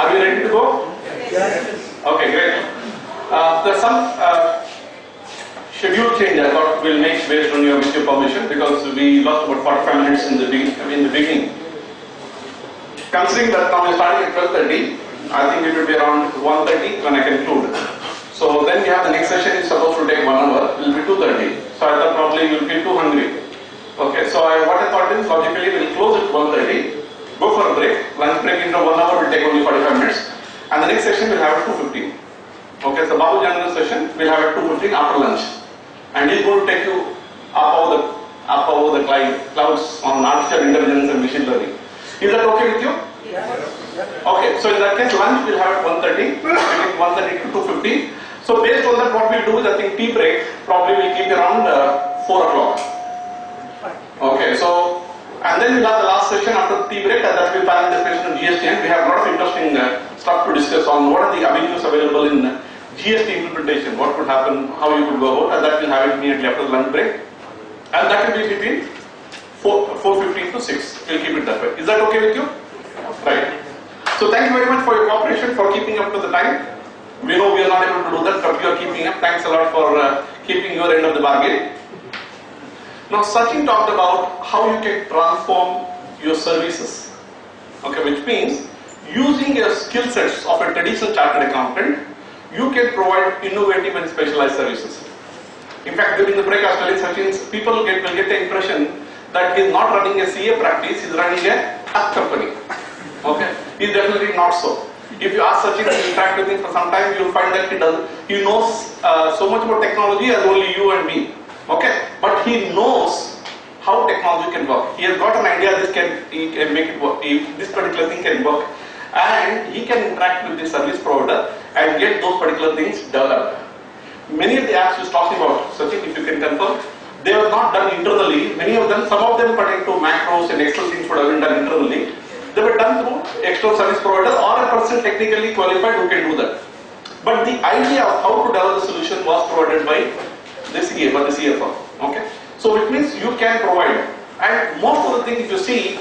Are we ready to go? Yes. Okay, great. There's some schedule change I thought we'll make based on with your permission, because we lost about 45 minutes in the beginning. Considering that now we're starting at 12:30, I think it will be around 1:30 when I conclude. So then we have the next session is supposed to take 1 hour, it will be 2:30. So I thought probably you'll feel too hungry. Okay, so what I thought is logically we'll close at 1:30, go for a break, lunch break into 1 hour will take only 45 minutes, and the next session we'll have at 2:15. Okay, so Babu Jan's session we'll have at 2:15 after lunch, and he's going to take you up over the clouds on artificial intelligence and machine learning. Is that okay with you? Yes. Okay, so in that case lunch we'll have at 1:30, between 1:30 to 2:15. So based on that, what we'll do is, I think tea break probably we'll keep around 4 o'clock. Okay, so, and then we'll have the last session after tea break, and that will panel discussion on GST, and we have a lot of interesting stuff to discuss on what are the avenues available in GST implementation, what could happen, how you could go about, and that will have it immediately after the lunch break. And that will be between 4:15 to 6. We'll keep it that way. Is that okay with you? Right. So thank you very much for your cooperation, for keeping up to the time. We know we are not able to do that, but you are keeping up. Thanks a lot for keeping your end of the bargain. Now Sachin talked about how you can transform your services. Okay, which means using your skill sets of a traditional chartered accountant, you can provide innovative and specialized services. In fact, during the break I was telling Sachin, people will get the impression that he is not running a CA practice, he is running a tech company. Okay, he is definitely not so. If you ask Sachin to interact with him for some time, you will find that he knows so much about technology as only you and me. Okay, but he knows how technology can work. He has got an idea he can make it work. This particular thing can work, and he can interact with the service provider and get those particular things developed. Many of the apps he's talking about, Sachin, if you can confirm, they were not done internally. Many of them, some of them pertain to macros and Excel things would have been done internally. They were done through external service provider or a person technically qualified who can do that. But the idea of how to develop the solution was provided by the CA, by the CFO. Okay, so it means you can provide. And most of the things, if you see,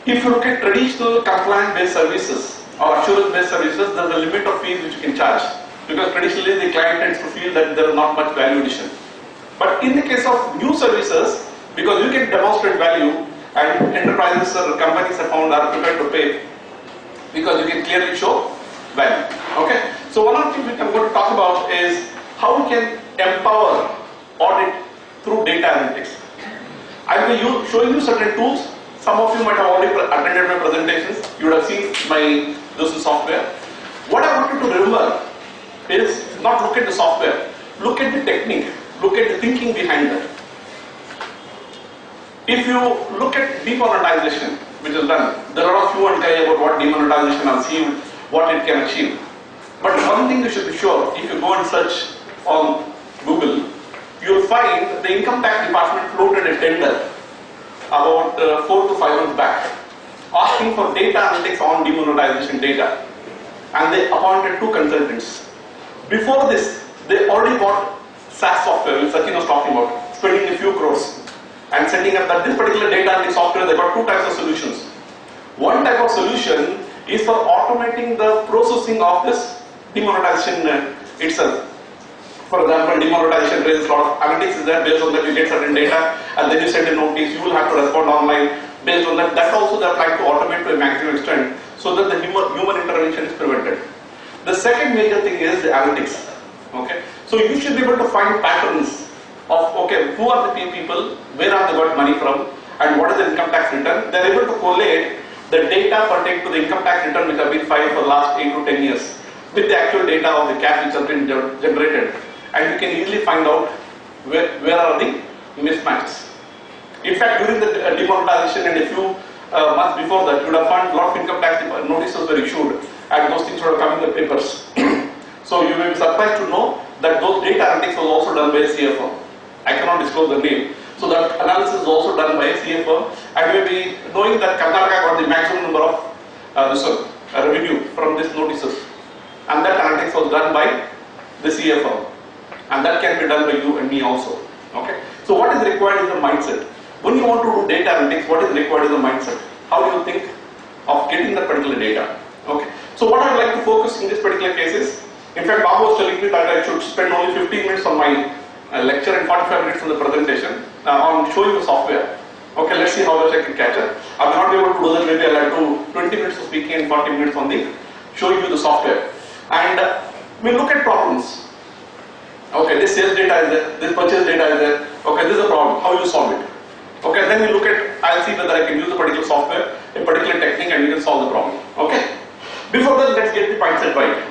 if you look at traditional compliance-based services or assurance-based services, there's a limit of fees which you can charge, because traditionally the client tends to feel that there is not much value addition. But in the case of new services, because you can demonstrate value, and enterprises or companies are prepared to pay, because you can clearly show value. Okay, so one of the things which I'm going to talk about is how we can empower audit through data analytics. I will be showing you certain tools. Some of you might have already attended my presentations. You would have seen my software. What I want you to remember is not look at the software, look at the technique, look at the thinking behind that. If you look at demonetization, which is done, there are a lot of you and I about what demonetization achieved, what it can achieve. But one thing you should be sure, if you go and search on Google, you will find the income tax department floated a tender about 4 to 5 months back, asking for data analytics on demonetization data, and they appointed 2 consultants. Before this, they already bought SaaS software, which Sachin was talking about, spending a few crores, and setting up that this particular data analytics software. They got 2 types of solutions. One type of solution is for automating the processing of this demonetization itself. For example, demonetization raises a lot of analytics is there. Based on that you get certain data, and then you send a notice, you will have to respond online. Based on that, that's also they're trying to automate to a maximum extent so that the human intervention is prevented. The second major thing is the analytics. Okay, so you should be able to find patterns of, okay, who are the people, where are they got money from, and what is the income tax return. They're able to collate the data pertaining to the income tax return which have been filed for the last 8 to 10 years with the actual data of the cash which has been generated, and you can easily find out where are the mismatches. In fact, during the demonetization and a few months before that, you would have found a lot of income tax notices were issued, and those things would have come in the papers. So you will be surprised to know that those data analytics was also done by a CFO. I cannot disclose the name. So that analysis is also done by a CFO, and you will be knowing that Karnataka got the maximum number of revenue from these notices, and that analytics was done by the CFO, and that can be done by you and me also. Okay. So what is required is the mindset. When you want to do data analytics, what is required is the mindset. How do you think of getting that particular data? Okay. So what I would like to focus in this particular case is, in fact, Babu was telling me that I should spend only 15 minutes on my lecture and 45 minutes on the presentation on showing the software. Okay, let's see how much I can catch it. I will not be able to do that. Maybe I'll have to 20 minutes of speaking and 40 minutes on the showing you the software. And we look at problems. Okay, this sales data is there, this purchase data is there. Okay, this is a problem. How you solve it? Okay, then we look at, I'll see whether I can use a particular software, a particular technique, and we can solve the problem. Okay. Before that, let's get the mindset right.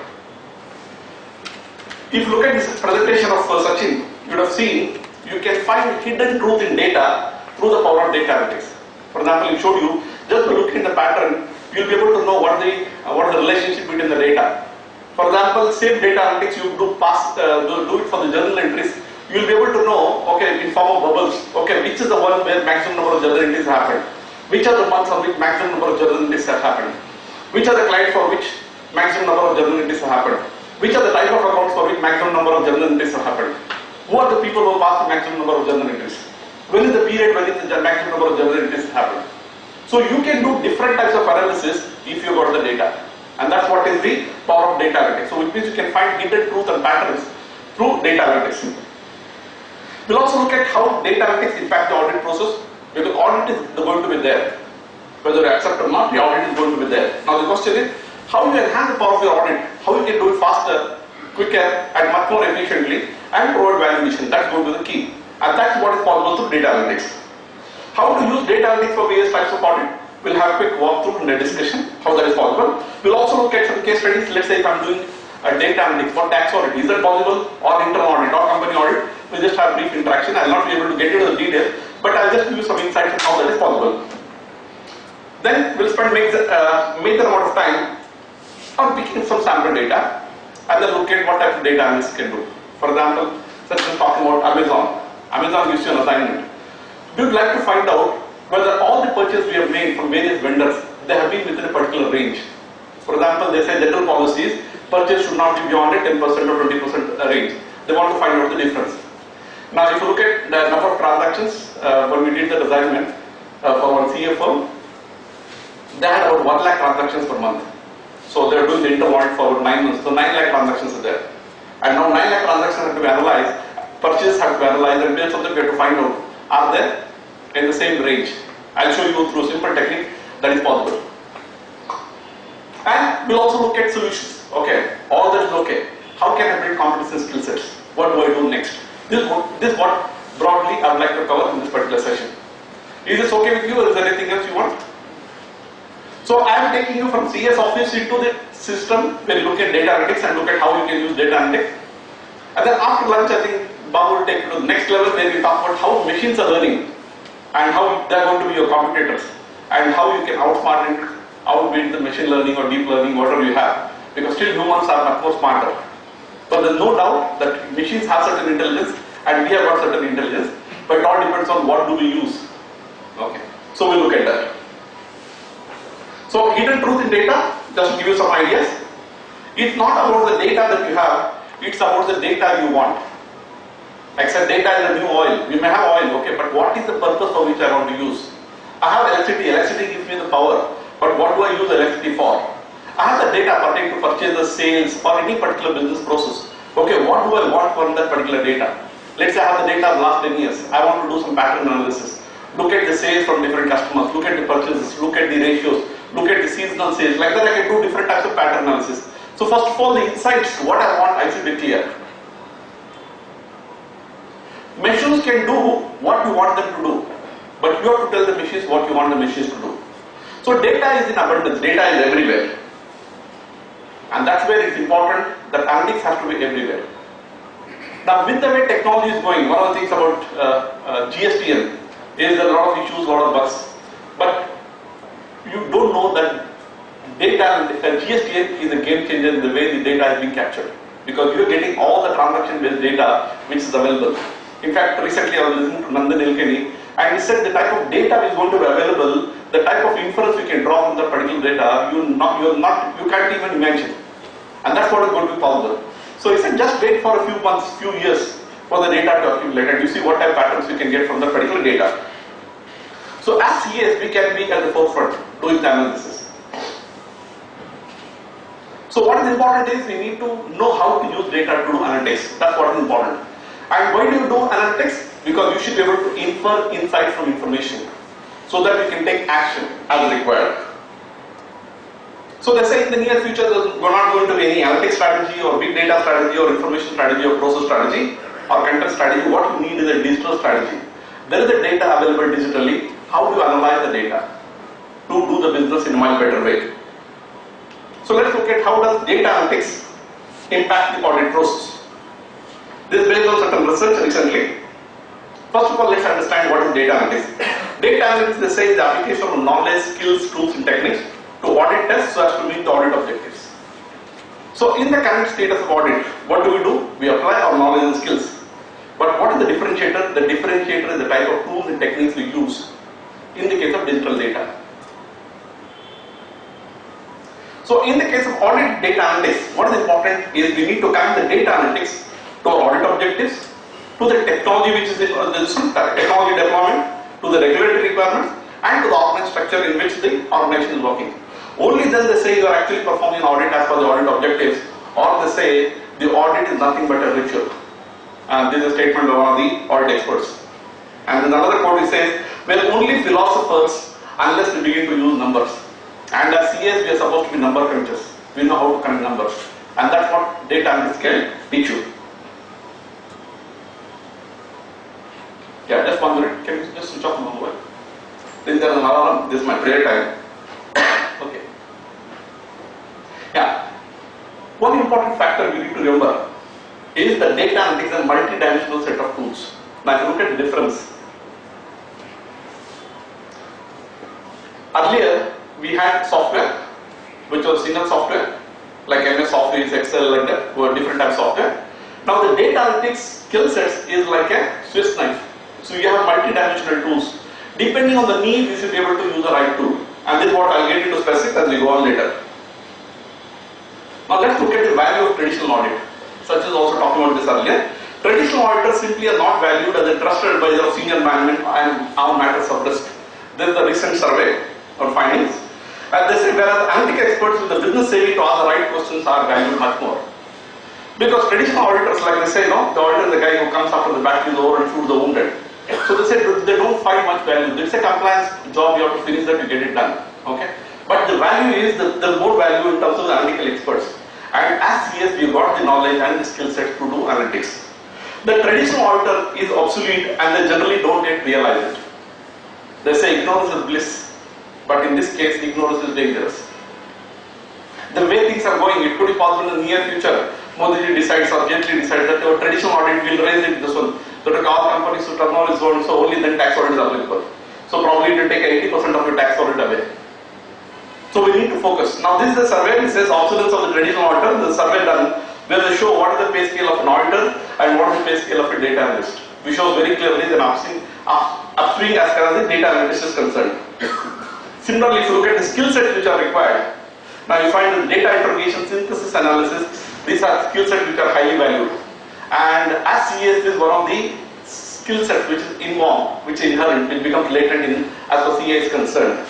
If you look at this presentation of Sachin, you would have seen you can find hidden truth in data through the power of data analytics. For example, he showed you just by looking at the pattern, you'll be able to know what the relationship between the data. For example, same data analytics you do it for the journal entries. You'll be able to know, okay, in form of bubbles, okay, which is the one where maximum number of journal entries happened, which are the months on which maximum number of journal entries have happened, which are the clients for which maximum number of journal entries have happened, which are the type of accounts for which maximum number of journal entries have happened, who are the people who pass the maximum number of journal entries, when is the period when the maximum number of journal entries happen. So you can do different types of analysis if you got the data, and that's what is the power of data analytics. So which means you can find hidden truth and patterns through data analytics. We'll also look at how data analytics impact the audit process, because audit is going to be there. Whether you accept or not, the audit is going to be there. Now the question is, how you enhance the power of your audit, how you can do it faster, quicker, and much more efficiently, and provide valuation. That's going to be the key. And that's what is possible through data analytics. How to use data analytics for various types of audit. We'll have a quick walkthrough and a discussion, how that is possible. We'll also look at some case studies. Let's say if I'm doing a data analytics for tax audit, is that possible? Or internal audit, or company audit? We'll just have brief interaction. I'll not be able to get into the details, but I'll just give you some insights on how that is possible. Then we'll spend major amount of time on picking some sample data and then look at what type of data analysts can do. For example, such as talking about Amazon. Amazon gives you an assignment. We would like to find out whether all the purchases we have made from various vendors, they have been within a particular range. For example, they say general policies, purchase should not be beyond a 10% or 20% range. They want to find out the difference. Now, if you look at the number of transactions, when we did the assignment for one CA firm, they had about 1 lakh transactions per month. So they are doing the internal audit for about 9 months. So 9 lakh transactions are there. And now 9 lakh transactions have to be analyzed, purchases have to be analyzed, and based on that we have to find out, are they in the same range? I'll show you through a simple technique that is possible. And we'll also look at solutions. Okay, all that is okay. How can I build competence and skill sets? What do I do next? This is what broadly I would like to cover in this particular session. Is this okay with you, or is there anything else you want? So I am taking you from CS office into the system where you look at data analytics and look at how you can use data analytics. And then after lunch, I think Bob will take you to the next level where we talk about how machines are learning and how they are going to be your competitors and how you can outsmart and outbeat the machine learning or deep learning, whatever you have. Because still humans are much more smarter. But there's no doubt that machines have certain intelligence and we have got certain intelligence, but it all depends on what do we use. Okay, so we'll look at that. So hidden truth in data, just to give you some ideas. It's not about the data that you have, it's about the data you want. Except data is a new oil. We may have oil, okay, but what is the purpose for which I want to use? I have electricity. Electricity gives me the power, but what do I use electricity for? I have the data pertaining to purchases, sales, or any particular business process. Okay, what do I want from that particular data? Let's say I have the data of the last 10 years. I want to do some pattern analysis. Look at the sales from different customers, look at the purchases, look at the ratios, look at the seasonal sales. Like that I can do different types of pattern analysis. So first of all, the insights, what I want, I should be clear. Machines can do what you want them to do, but you have to tell the machines what you want the machines to do. So data is in abundance, data is everywhere. And that's where it's important that analytics has to be everywhere. Now with the way technology is going, one of the things about GSTN is there are a lot of issues, a lot of bugs. But you don't know that data, GSTN is a game changer in the way the data is being captured. Because you are getting all the transaction based data which is available. In fact, recently I was listening to Nandan Ilkani and he said the type of data is going to be available, the type of inference you can draw from that particular data, you can't even imagine. And that's what is going to be possible. So he said just wait for a few months, few years for the data to accumulate and you see what type of patterns you can get from that particular data. So as CAs, we can be at the forefront doing the analysis. So what is important is we need to know how to use data to do analytics. That's what is important. And why do you do analytics? Because you should be able to infer insight from information so that you can take action as required. So they say in the near future we're not going to be any analytics strategy or big data strategy or information strategy or process strategy or content strategy. What you need is a digital strategy. There is a data available digitally. How do you analyze the data to do the business in a much better way? So let's look at how does data analytics impact the audit process. This is based on certain research recently. First of all, let's understand what is data analytics. Data analytics, they say, is the application of knowledge, skills, tools and techniques to audit tests so as to meet the audit objectives. So in the current status of audit, what do? We apply our knowledge and skills. But what is the differentiator? The differentiator is the type of tools and techniques we use in the case of digital data. So in the case of audit data analytics, what is important is we need to connect the data analytics to our audit objectives, to the technology which is the technology deployment, to the regulatory requirements, and to the organization structure in which the organization is working. Only then they say you are actually performing audit as per the audit objectives, or they say the audit is nothing but a ritual. This is a statement by one of the audit experts. And then another quote says, we are only philosophers unless we begin to use numbers. And as CAs, we are supposed to be number crunchers. We know how to crunch numbers. And that's what data analytics can teach you. Yeah, just 1 minute. Can you just switch off the mobile? Then there's an alarm. This is my prayer time. Okay. Yeah. One important factor we need to remember is that data analytics is a multi-dimensional set of tools. Now, if you look at the difference, earlier we had software, which was single software, like MS Office, Excel, like that, were different types of software. Now, the data analytics skill sets is like a Swiss knife. So you have multi-dimensional tools. Depending on the need, you should be able to use the right tool. And this is what I'll get into specifics as we go on later. Now let's look at the value of traditional audit. Such as also talking about this earlier. Traditional auditors simply are not valued as a trusted advisor of senior management and on matters of risk. This is the recent survey or findings. And they say whereas analytic experts with the business savvy to ask the right questions are valued much more. Because traditional auditors, like they say, no, the auditor is the guy who comes after the battle is over and shoots the wounded. So they say they don't find much value. It's a compliance job, you have to finish that, you get it done. Okay? But the value is the more value in terms of the analytical experts. And as CAs, we got the knowledge and the skill set to do analytics. The traditional auditor is obsolete and they generally don't yet realize it. They say ignorance is bliss, but in this case, ignorance is dangerous. The way things are going, it could be possible in the near future. Modi decides or gently decides that our traditional audit will raise it this one. So to all companies to turn over its own, so only then tax audit is applicable. So probably it will take 80% of your tax audit away. So we need to focus. Now this is a survey which says obsolescence of the traditional auditor. The survey done where they show what is the pay scale of an auditor and what is the pay scale of a data analyst. We show very clearly the upswing as far as the data analyst is concerned. Similarly, if you look at the skill sets which are required, now you find the data interrogation, synthesis, analysis, these are skill sets which are highly valued. And as CAs is one of the skill sets which is involved, which is inherent, which becomes latent in as far as CA is concerned.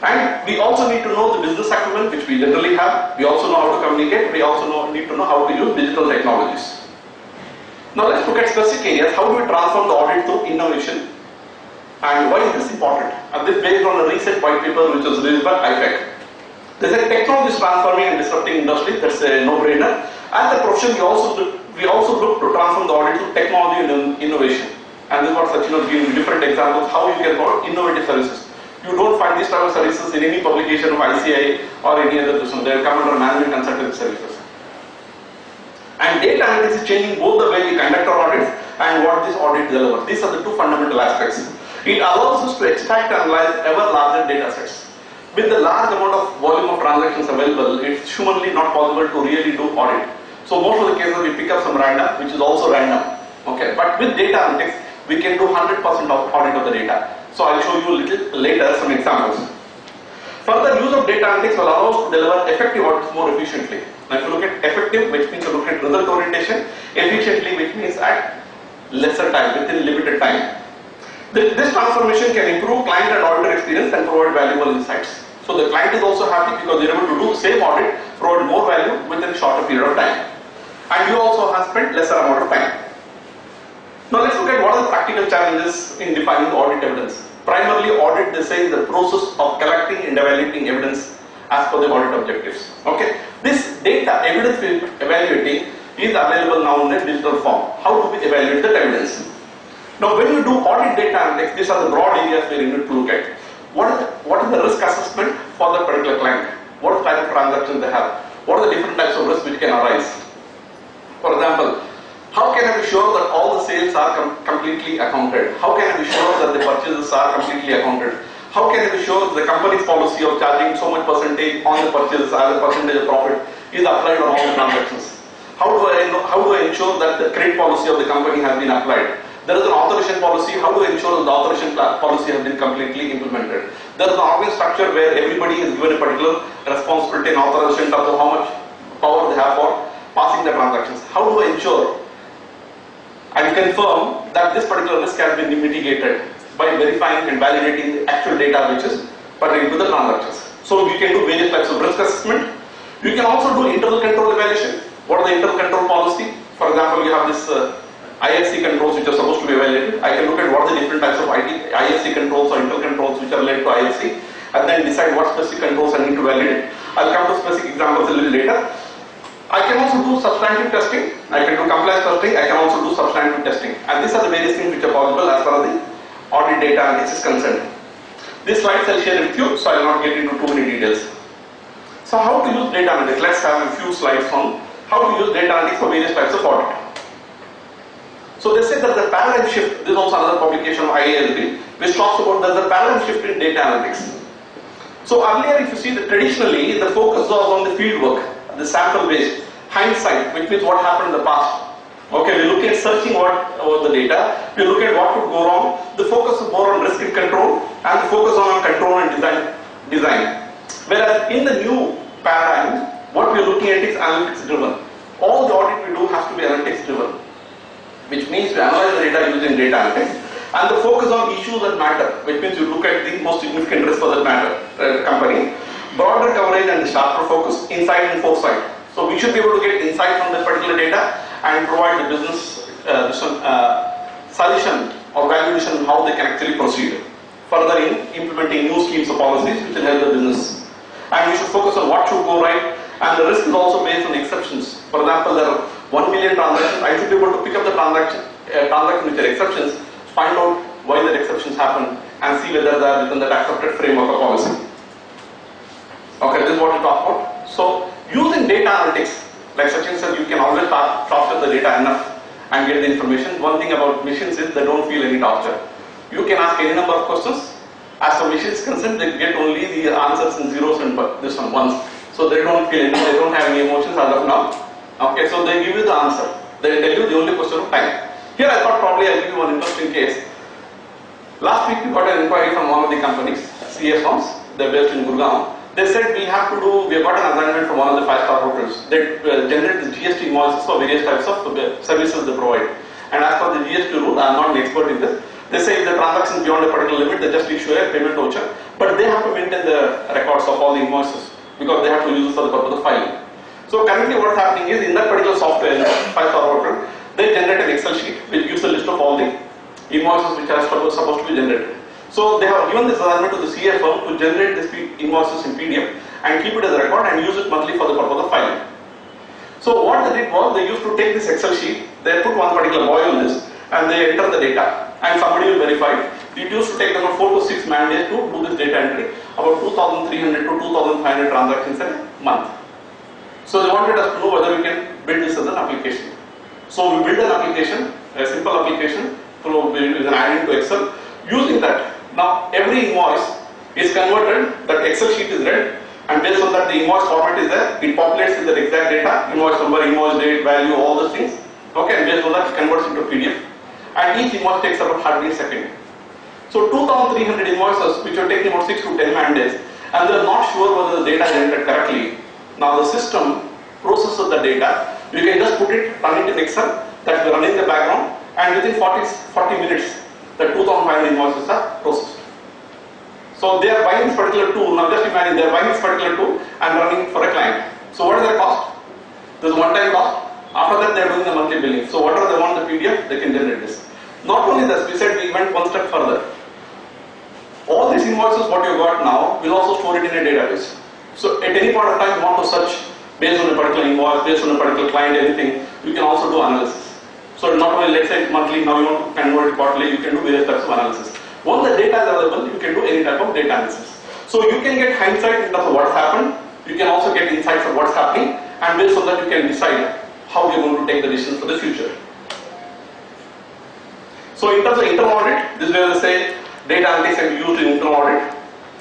And we also need to know the business acumen, which we generally have. We also know how to communicate. We also need to know how to use digital technologies. Now let's look at specific areas. How do we transform the audit to innovation? And why is this important? And this is based on a recent white paper which was released by ICAI. There's a technology is transforming and disrupting industry. That's a no-brainer. As a profession, we also look to transform the audit to technology and innovation. And this is what Sachin was giving different examples how you can provide innovative services. You don't find these type of services in any publication of ICAI or any other system. They come under management consulting services. And data analytics is changing both the way we conduct our audits and what this audit delivers. These are the two fundamental aspects. It allows us to extract and analyze ever larger data sets. With the large amount of volume of transactions available, it's humanly not possible to really do audit. So most of the cases we pick up some random, which is also random. Okay, but with data analytics, we can do 100% of audit of the data. So I'll show you a little later some examples. Further use of data analytics will allow us to deliver effective audits more efficiently. Now if you look at effective, which means you look at result orientation, efficiently, which means at lesser time, within limited time. This transformation can improve client and auditor experience and provide valuable insights. So the client is also happy because they're able to do same audit, provide more have spent lesser amount of time. Now let's look at what are the practical challenges in defining audit evidence. Primarily, audit, they say, is the process of collecting and evaluating evidence as per the audit objectives. Okay, this data evidence we are evaluating is available now in a digital form. How do we evaluate that evidence? Now, when you do audit data analytics, these are the broad areas where you need to look at. What is the risk assessment for the particular client? What type of transactions they have? What are the different types of risks which can arise? For example, how can I be sure that all the sales are completely accounted? How can I be sure that the purchases are completely accounted? How can I be sure the company's policy of charging so much percentage on the purchases as a percentage of profit is applied on all the transactions? How do I ensure that the credit policy of the company has been applied? There is an authorization policy. How do I ensure that the authorization policy has been completely implemented? There is an organized structure where everybody is given a particular responsibility and authorization in terms of how much power they have for passing the transactions. How do I ensure and confirm that this particular risk has been mitigated by verifying and validating the actual data which is pertaining to the transactions? So you can do various types of risk assessment. You can also do internal control evaluation. What are the internal control policy? For example, you have this IFC controls which are supposed to be evaluated. I can look at what are the different types of IFC controls or internal controls which are related to IFC and then decide what specific controls I need to validate. I'll come to specific examples a little later. I can also do substantive testing. I can do compliance testing. I can also do substantive testing. And these are the various things which are possible as far as the audit data analytics is concerned. These slides I'll share with you, so I will not get into too many details. So how to use data analytics? Let's have a few slides on how to use data analytics for various types of audit. So they say that the paradigm shift, this is also another publication of ICAI, which talks about that the paradigm shift in data analytics. So earlier, if you see that traditionally, the focus was on the field work, the sample based, hindsight, which means what happened in the past. Okay, we look at searching what about the data, we look at what could go wrong. The focus is more on risk and control, and the focus on control and design. Whereas in the new paradigm, what we are looking at is analytics driven. All the audit we do has to be analytics driven, which means we analyze the data using data analytics, and the focus on issues that matter, which means you look at the most significant risk for that matter, company, broader coverage and sharper focus, insight and foresight. So we should be able to get insight from that particular data and provide the business solution or valuation on how they can actually proceed further in implementing new schemes or policies which will help the business. And we should focus on what should go right, and the risk is also based on exceptions. For example, there are 1 million transactions. I should be able to pick up the transaction which are exceptions, find out why the exceptions happen, and see whether they are within that accepted framework or policy. Okay, this is what we talk about. So, using data analytics, like Sachin said, you can always torture the data enough and get the information. One thing about machines is they don't feel any torture. You can ask any number of questions. As for machines concerned, they get only the answers in zeros and this one ones. So they don't feel anything, they don't have any emotions as of now. Okay, so they give you the answer. They tell you the only question of time. Here I thought probably I'll give you one interesting case. Last week we got an inquiry from one of the companies, CS firms, they're based in Gurgaon. They said we have got an assignment from one of the 5-star hotels. They generate the GST invoices for various types of services they provide. And as per the GST rule, I am not an expert in this. They say if the transaction beyond a particular limit, they just issue a payment voucher. But they have to maintain the records of all the invoices because they have to use it for the purpose of filing. So currently what's happening is in that particular software, 5-star hotel, they generate an Excel sheet which gives a list of all the invoices which are supposed to be generated. So they have given this assignment to the CA firm to generate these invoices in PDF and keep it as a record and use it monthly for the purpose of filing. So what they did was they used to take this Excel sheet, they put one particular boy on this and they enter the data and somebody will verify it. It used to take them 4 to 6 man days to do this data entry, about 2,300 to 2,500 transactions a month. So they wanted us to know whether we can build this as an application. So we built an application, a simple application, with an add-in to Excel. Using that, now every invoice is converted, that Excel sheet is read, and based on that the invoice format is there, it populates with the exact data, invoice number, invoice date, value, all those things. Okay, and based on that it converts into PDF. And each invoice takes about hardly a second. So 2,300 invoices which are taking about 6 to 10 man days, and they are not sure whether the data is entered correctly. Now the system processes the data. You can just put it, run it in Excel, that will run in the background, and within 40 minutes, the 2,500 invoices are processed. So they are buying this particular tool. Now just imagine they are buying this particular tool and running for a client. So what is their cost? There is one-time cost. After that they are doing the monthly monthly billing. So whatever they want the PDF, they can generate this. Not only this, we said we went one step further. All these invoices what you got now will also store it in a database. So at any point of time you want to search based on a particular invoice, based on a particular client, anything, you can also do analysis. So not only let's say monthly, now you want to convert it quarterly, you can do various types of analysis. Once the data is available, you can do any type of data analysis. So you can get hindsight in terms of what happened, you can also get insights of what's happening, and based on that you can decide how you're going to take the decisions for the future. So in terms of internal audit, this is where they say data analytics can be used in internal audit.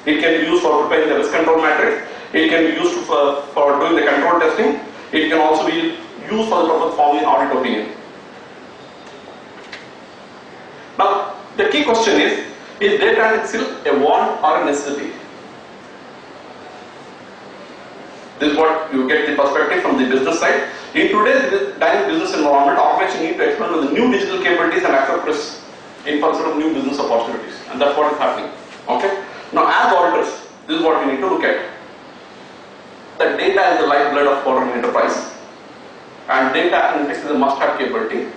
It can be used for preparing the risk control matrix. It can be used for doing the control testing. It can also be used for the purpose of forming an audit opinion. Now, the key question is data analytics still a want or a necessity? This is what you get the perspective from the business side. In today's dynamic business environment, organizations need to experiment with the new digital capabilities and accept risks in pursuit of new business opportunities. And that's what is happening. Okay? Now, as auditors, this is what we need to look at. The data is the lifeblood of modern enterprise. And data analytics is a must-have capability.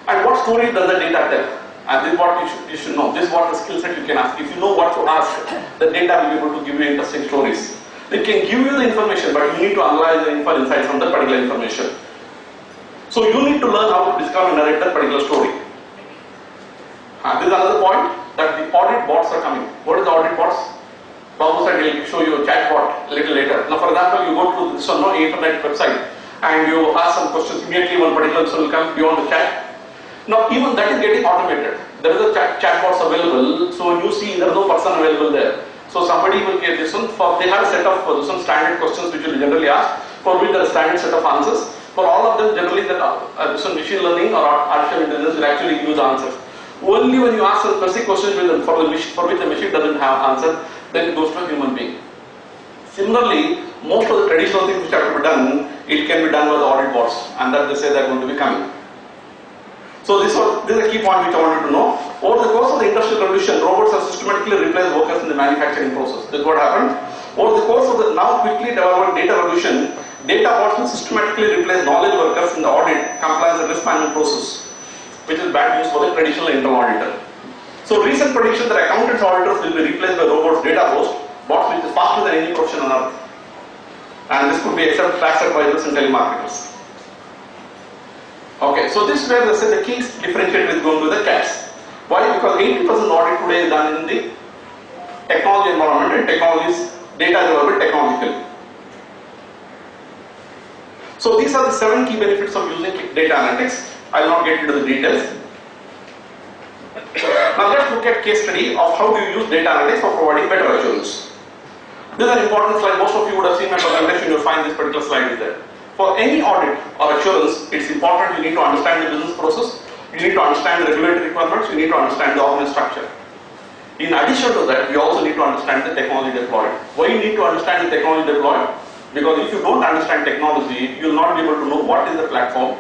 And what story does the data tell? And this is what you should know. This is what the skill set you can ask. If you know what to ask, the data will be able to give you interesting stories. It can give you the information, but you need to analyze and infer insights from the particular information. So you need to learn how to discover and narrate that particular story. This is another point, that the audit bots are coming. What is the audit bots? Babu said he'll show you a chat bot a little later. Now for example, you go to this internet website and you ask some questions, immediately one particular person will come, you want to chat. Now even that is getting automated. There is a chat bots available, so when you see there is no person available there. So somebody will get this one, they have a set of some standard questions which will generally ask, for which there is a standard set of answers. For all of them, generally that some machine learning or artificial intelligence will actually give you the answers. Only when you ask a specific question for which the machine doesn't have answer, then it goes to a human being. Similarly, most of the traditional things which have to be done, it can be done by the audit bots, and that they say they are going to be coming. So this is a key point which I wanted to know. Over the course of the industrial revolution, robots have systematically replaced workers in the manufacturing process. This is what happened. Over the course of the now quickly developing data revolution, data bots will systematically replace knowledge workers in the audit, compliance and risk management process, which is bad news for the traditional internal auditor. So recent prediction that accountants auditors will be replaced by robots data bots which is faster than any profession on earth. And this could be except tax advisors and telemarketers. Okay, so this is where they say the key differentiator is going to the CAS. Why? Because 80% audit today is done in the technology environment, and technologies data is available technologically. So these are the 7 key benefits of using data analytics. I will not get into the details. Now let's look at case study of how do you use data analytics for providing better assurance. This is an important slide. Most of you would have seen my presentation. You'll find this particular slide is there. For any audit or assurance, it's important you need to understand the business process, you need to understand the regulatory requirements, you need to understand the organization structure. In addition to that, you also need to understand the technology deployed. Why you need to understand the technology deployed? Because if you don't understand technology, you will not be able to know what is the platform,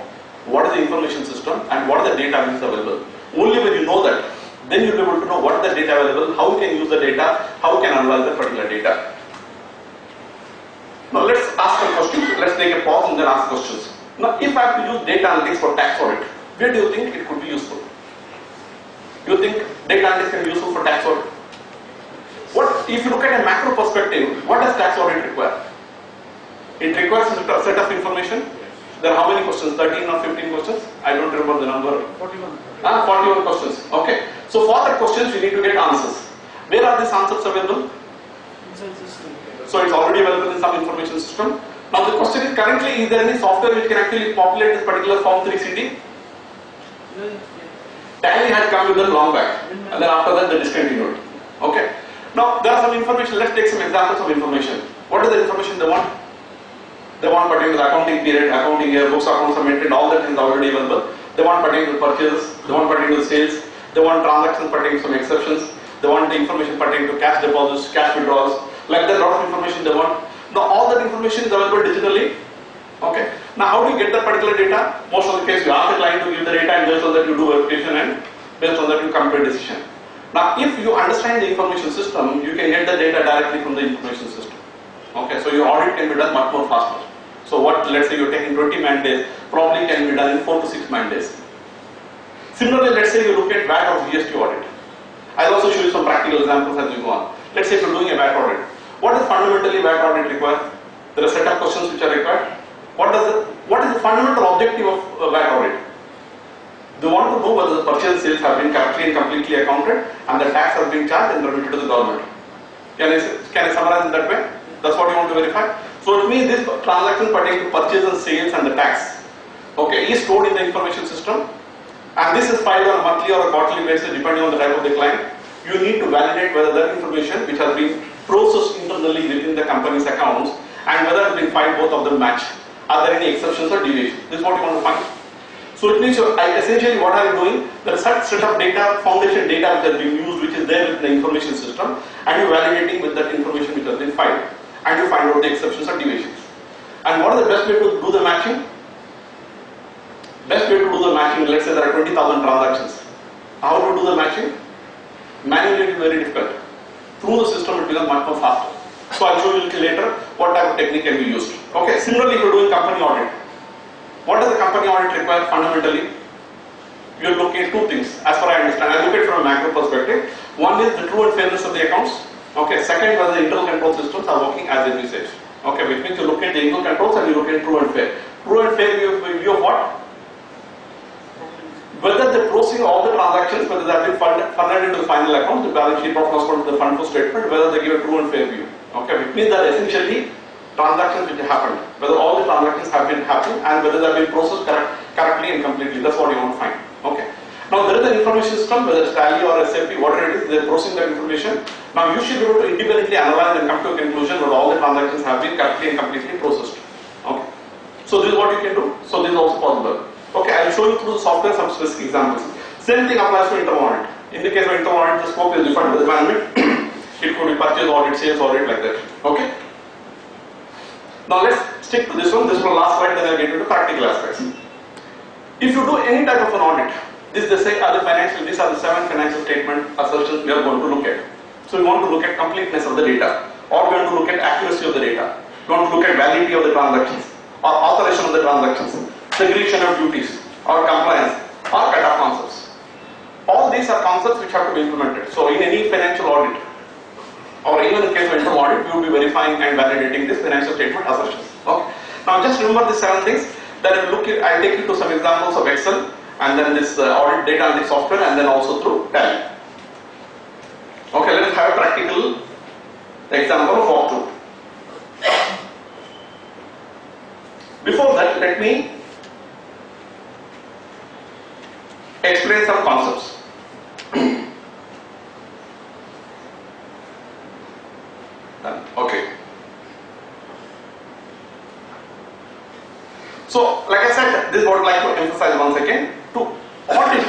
what is the information system, and what is the data which is available. Only when you know that, then you'll be able to know what is the data available, how you can use the data, how you can analyze the particular data. Now let's ask some questions. Let's take a pause and then ask questions. Now if I have to use data analytics for tax audit, where do you think it could be useful? Do you think data analytics can be useful for tax audit? What if you look at a macro perspective, what does tax audit require? It requires a set of information. There are how many questions? 13 or 15 questions? I don't remember the number. 41. 41 questions. Okay. So for that questions, you need to get answers. Where are these answers available? Inside system. So it's already available in some information system. Now the question is, currently is there any software which can actually populate this particular Form 3CD? Tally had come with them long back, and then after that they discontinued. Okay. Now there are some information. Let's take some examples of information. What is the information they want? They want pertaining to the accounting period, accounting year, books, accounts are maintained, all that is already available. They want pertaining to purchases, they want pertaining to sales, they want transactions pertaining to some exceptions, they want the information pertaining to cash deposits, cash withdrawals, like that, a lot of information they want. Now all that information is available digitally. Okay. Now how do you get that particular data? Most of the case you ask the client to give the data, and based on that you do verification, and based on that you come to a decision. Now if you understand the information system, you can get the data directly from the information system. Okay, so your audit can be done much more faster. So what, let's say you're taking 20 man days, probably can be done in 4 to 6 man days. Similarly, let's say you look at VAT or GST audit. I'll also show you some practical examples as we go on. Let's say if you're doing a VAT audit. What does fundamentally VAT audit require? There are a set of questions which are required. What is the fundamental objective of a VAT audit? They want to know whether the purchase sales have been correctly and completely accounted and the tax has been charged and remitted to the government. Can I summarize in that way? That's what you want to verify. So it means this transaction pertaining to purchase and sales and the tax, okay, is stored in the information system, and this is filed on a monthly or a quarterly basis depending on the type of the client. You need to validate whether that information which has been processed internally within the company's accounts and whether it has been filed, both of them match. Are there any exceptions or deviations? This is what you want to find. So it means essentially what are you doing? There is such set of data, foundation data which has been used, which is there in the information system, and you are validating with that information which has been filed, and you find out the exceptions or deviations. And what is the best way to do the matching? Best way to do the matching, let's say there are 20,000 transactions. How to do the matching? Manually it is very difficult. Through the system it becomes much more faster. So I'll show you a little later what type of technique can be used. Okay, similarly if you're doing company audit. What does the company audit require fundamentally? You look at two things as far as I understand. I look at it from a macro perspective. One is the true and fairness of the accounts. Okay, second, whether the internal control systems are working as envisaged. Okay, which means you look at the internal controls and you look at true and fair. True and fair view of what? Whether the processing of all the transactions, whether they have been funded into the final account, the balance sheet, profit loss account, the fund flow statement, whether they give a true and fair view. Okay, which means that essentially transactions which have happened, whether all the transactions have been happening and whether they have been processed correctly and completely. That's what you want to find. Okay. Now there is an information system, whether it's Tally or SAP, whatever it is, they're processing that information. Now you should be able to independently analyze and come to a conclusion whether all the transactions have been correctly and completely processed. Okay. So this is what you can do. So this is also possible. Okay, I will show you through the software some specific examples. Same thing applies to internal audit. In the case of internal audit, the scope is different with the management. It could be purchase audit, sales audit, like that. Okay. Now let's stick to this one. This is the last slide, then I'll get into practical aspects. If you do any type of an audit, these are the 7 financial statement assertions we are going to look at. So we want to look at completeness of the data, or we want to look at accuracy of the data. We want to look at validity of the transactions, or authorization of the transactions, segregation of duties, or compliance, or cut-off concepts. All these are concepts which have to be implemented. So in any financial audit, or even in case of internal audit, we will be verifying and validating this financial statement assertions. Okay. Now just remember these 7 things. Then I'll take you to some examples of Excel, and then this audit data analytics software, and then also through Tally. Okay, let us have a practical example of walkthrough. Before that, let me explain some concepts. Okay. So, like I said, this is what I'd like to emphasize once again. To audit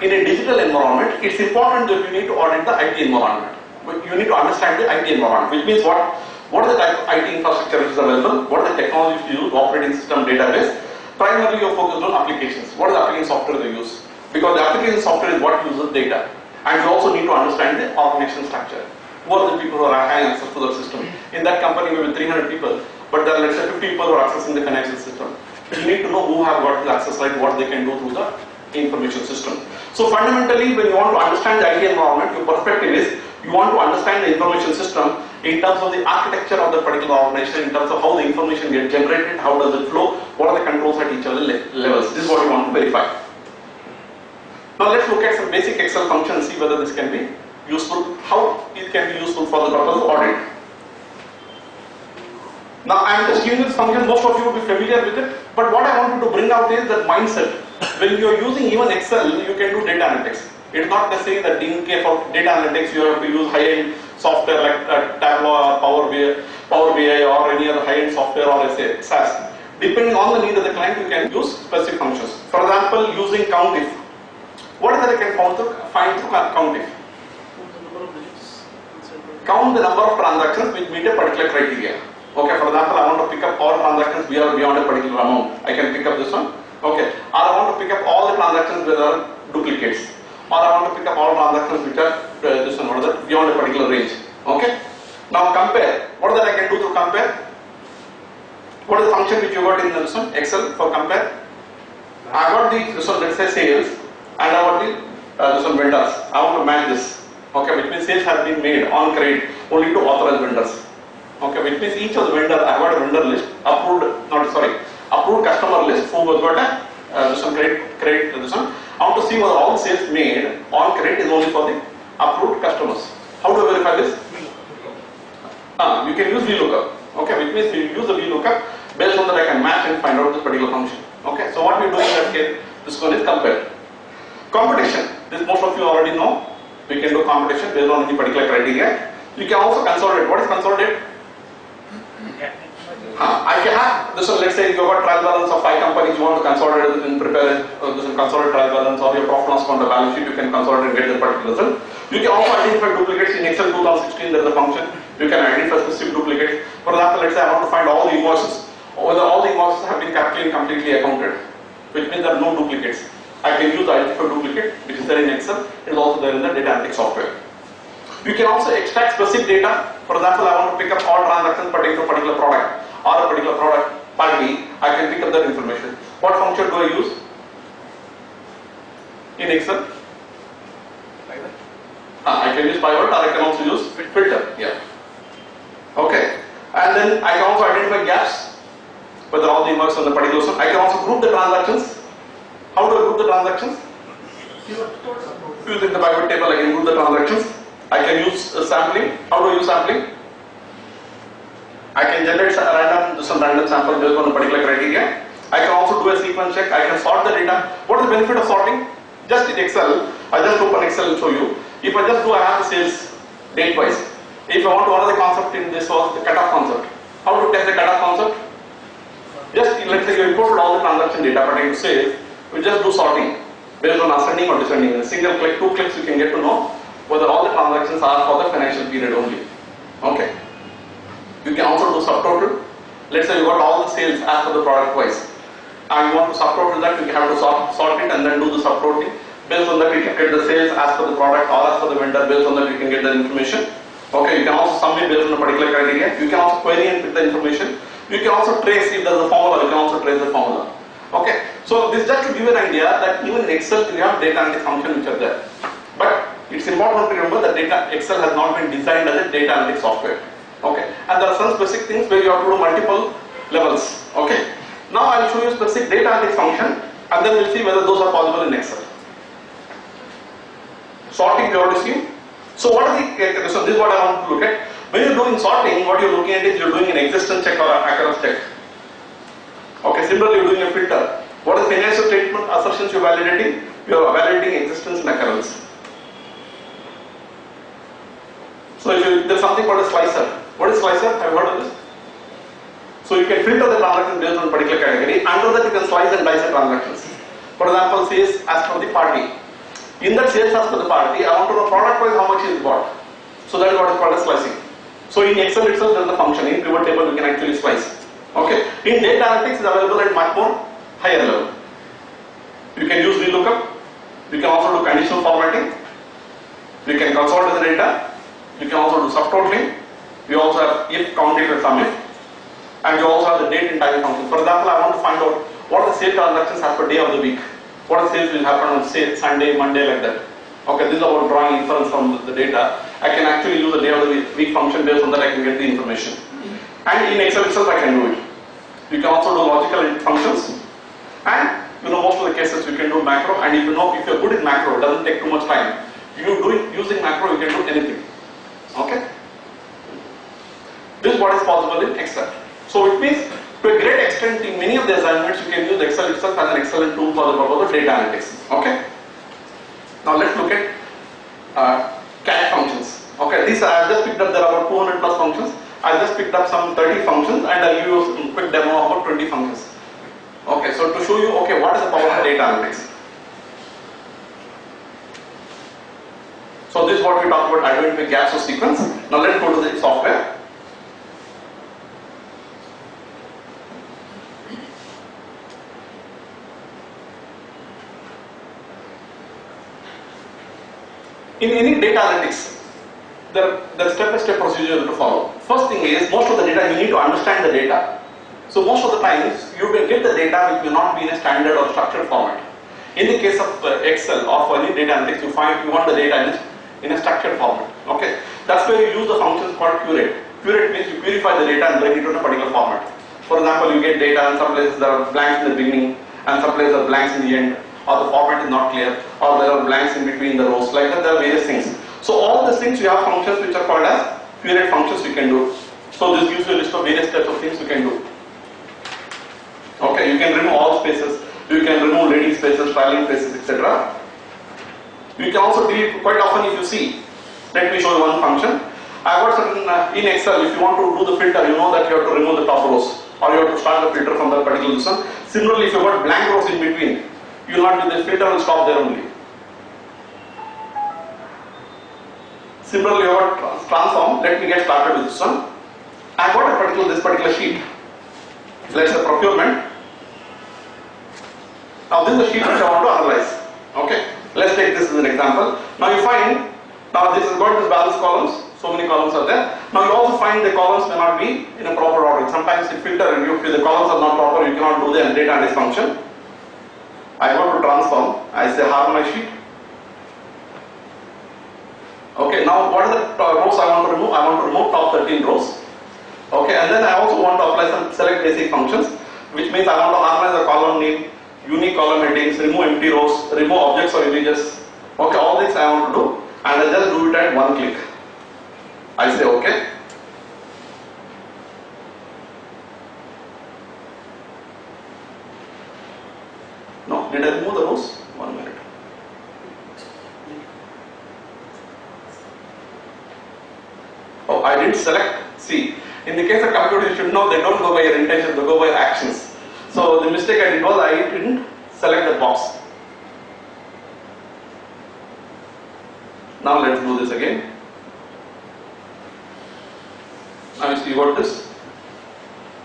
in a digital environment, it's important that you need to audit the IT environment. You need to understand the IT environment, which means what are the type of IT infrastructure which is available, what are the technologies you use, operating system, database. Primarily you're focused on applications. What is the application software they use? Because the application software is what uses data. And you also need to understand the organization structure. Who are the people who are having access to the system? In that company, maybe 300 people, but there are let's say 50 people who are accessing the financial system. You need to know who have got the access, like what they can do through the information system. So fundamentally, when you want to understand the IT environment, your perspective is you want to understand the information system in terms of the architecture of the particular organization, in terms of how the information gets generated, how does it flow, what are the controls at each other levels. This is what you want to verify. Now let's look at some basic Excel functions and see whether this can be useful, how it can be useful for the purpose of audit. Now I am just giving this function, most of you will be familiar with it, but what I wanted to bring out is that mindset. When you are using even Excel, you can do data analytics. It is not necessary that in case of data analytics you have to use high-end software like Tableau or Power BI or any other high-end software or SAS. Depending on the need of the client, you can use specific functions. For example, using COUNTIF. What is that I can find through COUNTIF? Count the number of transactions which meet a particular criteria. Okay, for example, I want to pick up all transactions beyond a particular amount. I can pick up this one. Okay, or I want to pick up all the transactions which are duplicates. Or I want to pick up all transactions which are this one, what is that, beyond a particular range. Okay. Now compare. What is that I can do to compare? What is the function which you got in this one? Excel for compare. I got this one, let's say sales, and I got this one vendors. I want to match this. Okay, which means sales has been made on credit only to authorized vendors. Okay, which means each of the vendors, I got a vendor list, approved customer list who was got a this one credit this one. I want to see whether all sales made on credit is only for the approved customers. How do I verify this? You can use VLOOKUP. Okay, which means you use the VLOOKUP, based on that I can match and find out this particular function. Okay, so what we do in that case, this one is compare. Competition, this most of you already know. We can do competition based on any particular criteria. You can also consolidate. What is consolidate? I can have this one, let's say you have got trial balance of 5 companies, you want to consolidate and prepare this consolidate trial balance, or your profit loss account balance sheet, you can consolidate and get the particular result. You can also identify duplicates in Excel 2016, there is a function. You can identify specific duplicates. For example, let's say I want to find all the invoices, whether all the invoices have been capitally and completely accounted, which means there are no duplicates. I can use the identify duplicate, which is there in Excel, it is also there in the data analytics software. You can also extract specific data. For example, I want to pick up all transactions pertaining to a particular product or a particular product party, I can pick up that information. What function do I use in Excel? I can use pivot, or I can also use filter. Yeah. Okay. And then I can also identify gaps, whether all the invoices on the particular one. I can also group the transactions. How do I group the transactions? Using the pivot table, I can group the transactions. I can use sampling. How do I use sampling? I can generate some random sample based on a particular criteria. I can also do a sequence check. I can sort the data. What is the benefit of sorting? Just in Excel, I just open Excel and show you. If I just do, I have the sales date wise. If I want to order the concept in this was the cutoff concept. How to test the cutoff concept? Just let's say you imported all the transaction data pertaining to sales. We just do sorting based on ascending or descending. In a single click, 2 clicks, you can get to know whether all the transactions are for the financial period only. Okay. You can also do subtotal. Let's say you got all the sales as per the product wise, and you want to subtotal that, you have to sort it and then do the subtotaling. Based on that, you can get the sales as per the product or as per the vendor. Based on that, you can get the information. Okay, you can also sum it based on a particular criteria. You can also query and pick the information. You can also trace if there is a formula. You can also trace the formula. Okay, so this just to give you an idea that even in Excel you have data analytics function which are there. But it's important to remember that Excel has not been designed as a data analytics software. Okay, and there are some specific things where you have to do multiple levels. Okay, now I will show you specific data analytics function, and then we'll see whether those are possible in Excel. Sorting we already seen. So what are the, so this is what I want to look at. When you're doing sorting, what you're looking at is you're doing an existence check or an occurrence check. Okay, similarly you're doing a filter. What is the financial statement assertions you're validating? You're validating existence and occurrence. So if there's something called a slicer. What is slicer? Have you heard of this? So you can filter the transactions based on a particular category. Under that you can slice and dice the transactions. For example, sales as per the party. In that sales as per the party, I want to know product wise how much is bought. So that is what is called as slicing. So in Excel itself there is a function. In pivot table you can actually slice. Okay. In data analytics is available at much more higher level. You can use VLOOKUP. You can also do conditional formatting. You can consolidate the data. You can also do subtotaling. You also have if, count if, and sum if. And you also have the date and time function. For example, I want to find out what are the sales transactions as per day of the week. What are the sales will happen on say Sunday, Monday, like that. Okay, this is about drawing inference from the data. I can actually use the day of the week function. Based on that I can get the information. And in Excel itself I can do it. You can also do logical functions. And you know most of the cases you can do macro. And if you know if you're good in macro, it doesn't take too much time. If you do it using macro, you can do anything. Okay. This is what is possible in Excel. So it means to a great extent in many of the assignments you can use Excel itself as an excellent tool for the purpose of data analytics. Okay. Now let's look at CAT functions. Okay, these I have just picked up, there are about 200 plus functions. I just picked up some 30 functions and I'll give you a quick demo of about 20 functions. Okay, so to show you, okay, what is the power of data analytics? So this is what we talked about, identifying gaps of sequence. Now let's go to the software. In any data analytics, there is step-by-step procedure to follow. First thing is, most of the data you need to understand the data. So most of the times you will get the data which will not be in a standard or structured format. In the case of Excel or for any data analytics, you want the data in a structured format. Okay, that's where you use the functions called curate. Curate means you purify the data and bring it to a particular format. For example, you get data and some places there are blanks in the beginning and some places there are blanks in the end, or the format is not clear, or there are blanks in between the rows. Like that, there are various things. So all these things you have functions which are called as curate functions you can do. So this gives you a list of various types of things you can do. Okay, you can remove all spaces. You can remove leading spaces, trailing spaces, etc. You can also delete quite often if you see. Let me show you one function. I got certain in Excel, if you want to do the filter, you know that you have to remove the top rows or you have to start the filter from that particular position. Similarly, if you got blank rows in between, you will not do the filter will stop there only. Similarly, you have got transform. Let me get started with this one. I got this particular sheet. Let's say procurement. Now this is the sheet which I want to analyze. Okay, let's take this as an example. Now you find, now this has got this balance columns, so many columns are there. Now you also find the columns may not be in a proper order. Sometimes you filter and if the columns are not proper, you cannot do the data analysis function. I go to transform, I say harmonize sheet. Okay, now what are the rows I want to remove? I want to remove top 13 rows. Okay, and then I also want to apply some select basic functions, which means I want to harmonize the column name, unique column headings, remove empty rows, remove objects or images. Okay, all this I want to do, and I just do it at one click. I say okay. No, did I remove the rows? 1 minute. Oh, I didn't select. See, in the case of computer, you should know they don't go by your intention, they go by actions. So the mistake I did was I didn't select the box. Now let's do this again. Now you see you got this.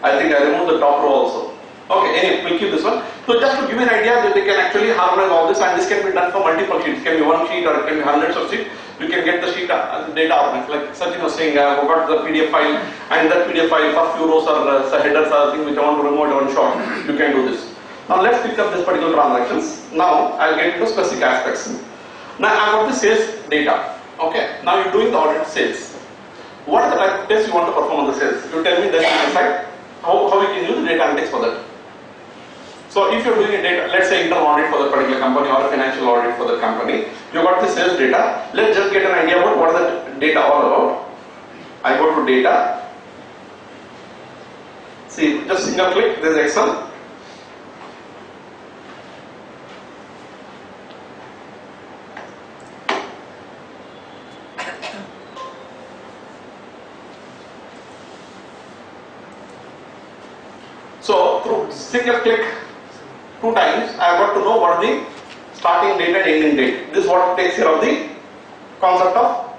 I think I removed the top row also. Okay, anyway, we'll keep this one. So just to give you an idea that they can actually harmonize all this, and this can be done for multiple sheets. It can be one sheet or it can be hundreds of sheets. You can get the sheet data organized. Like Sachin was saying, I got the PDF file, and that PDF file, first few rows are headers are things which I want to remove at one shot. You can do this. Now let's pick up this particular transactions. Now I'll get into specific aspects. Now I got the sales data. Okay. Now you're doing the audit sales. What are the type of tests you want to perform on the sales? You tell me, then you decide how we can use the data analytics for that. So if you're doing a data, let's say internal audit for the particular company or a financial audit for the company, you got the sales data. Let's just get an idea about what are the data all about. I go to data. See, just single click, there's Excel. So through single click 2 times, I have got to know what is the starting date and ending date. This is what takes care of the concept of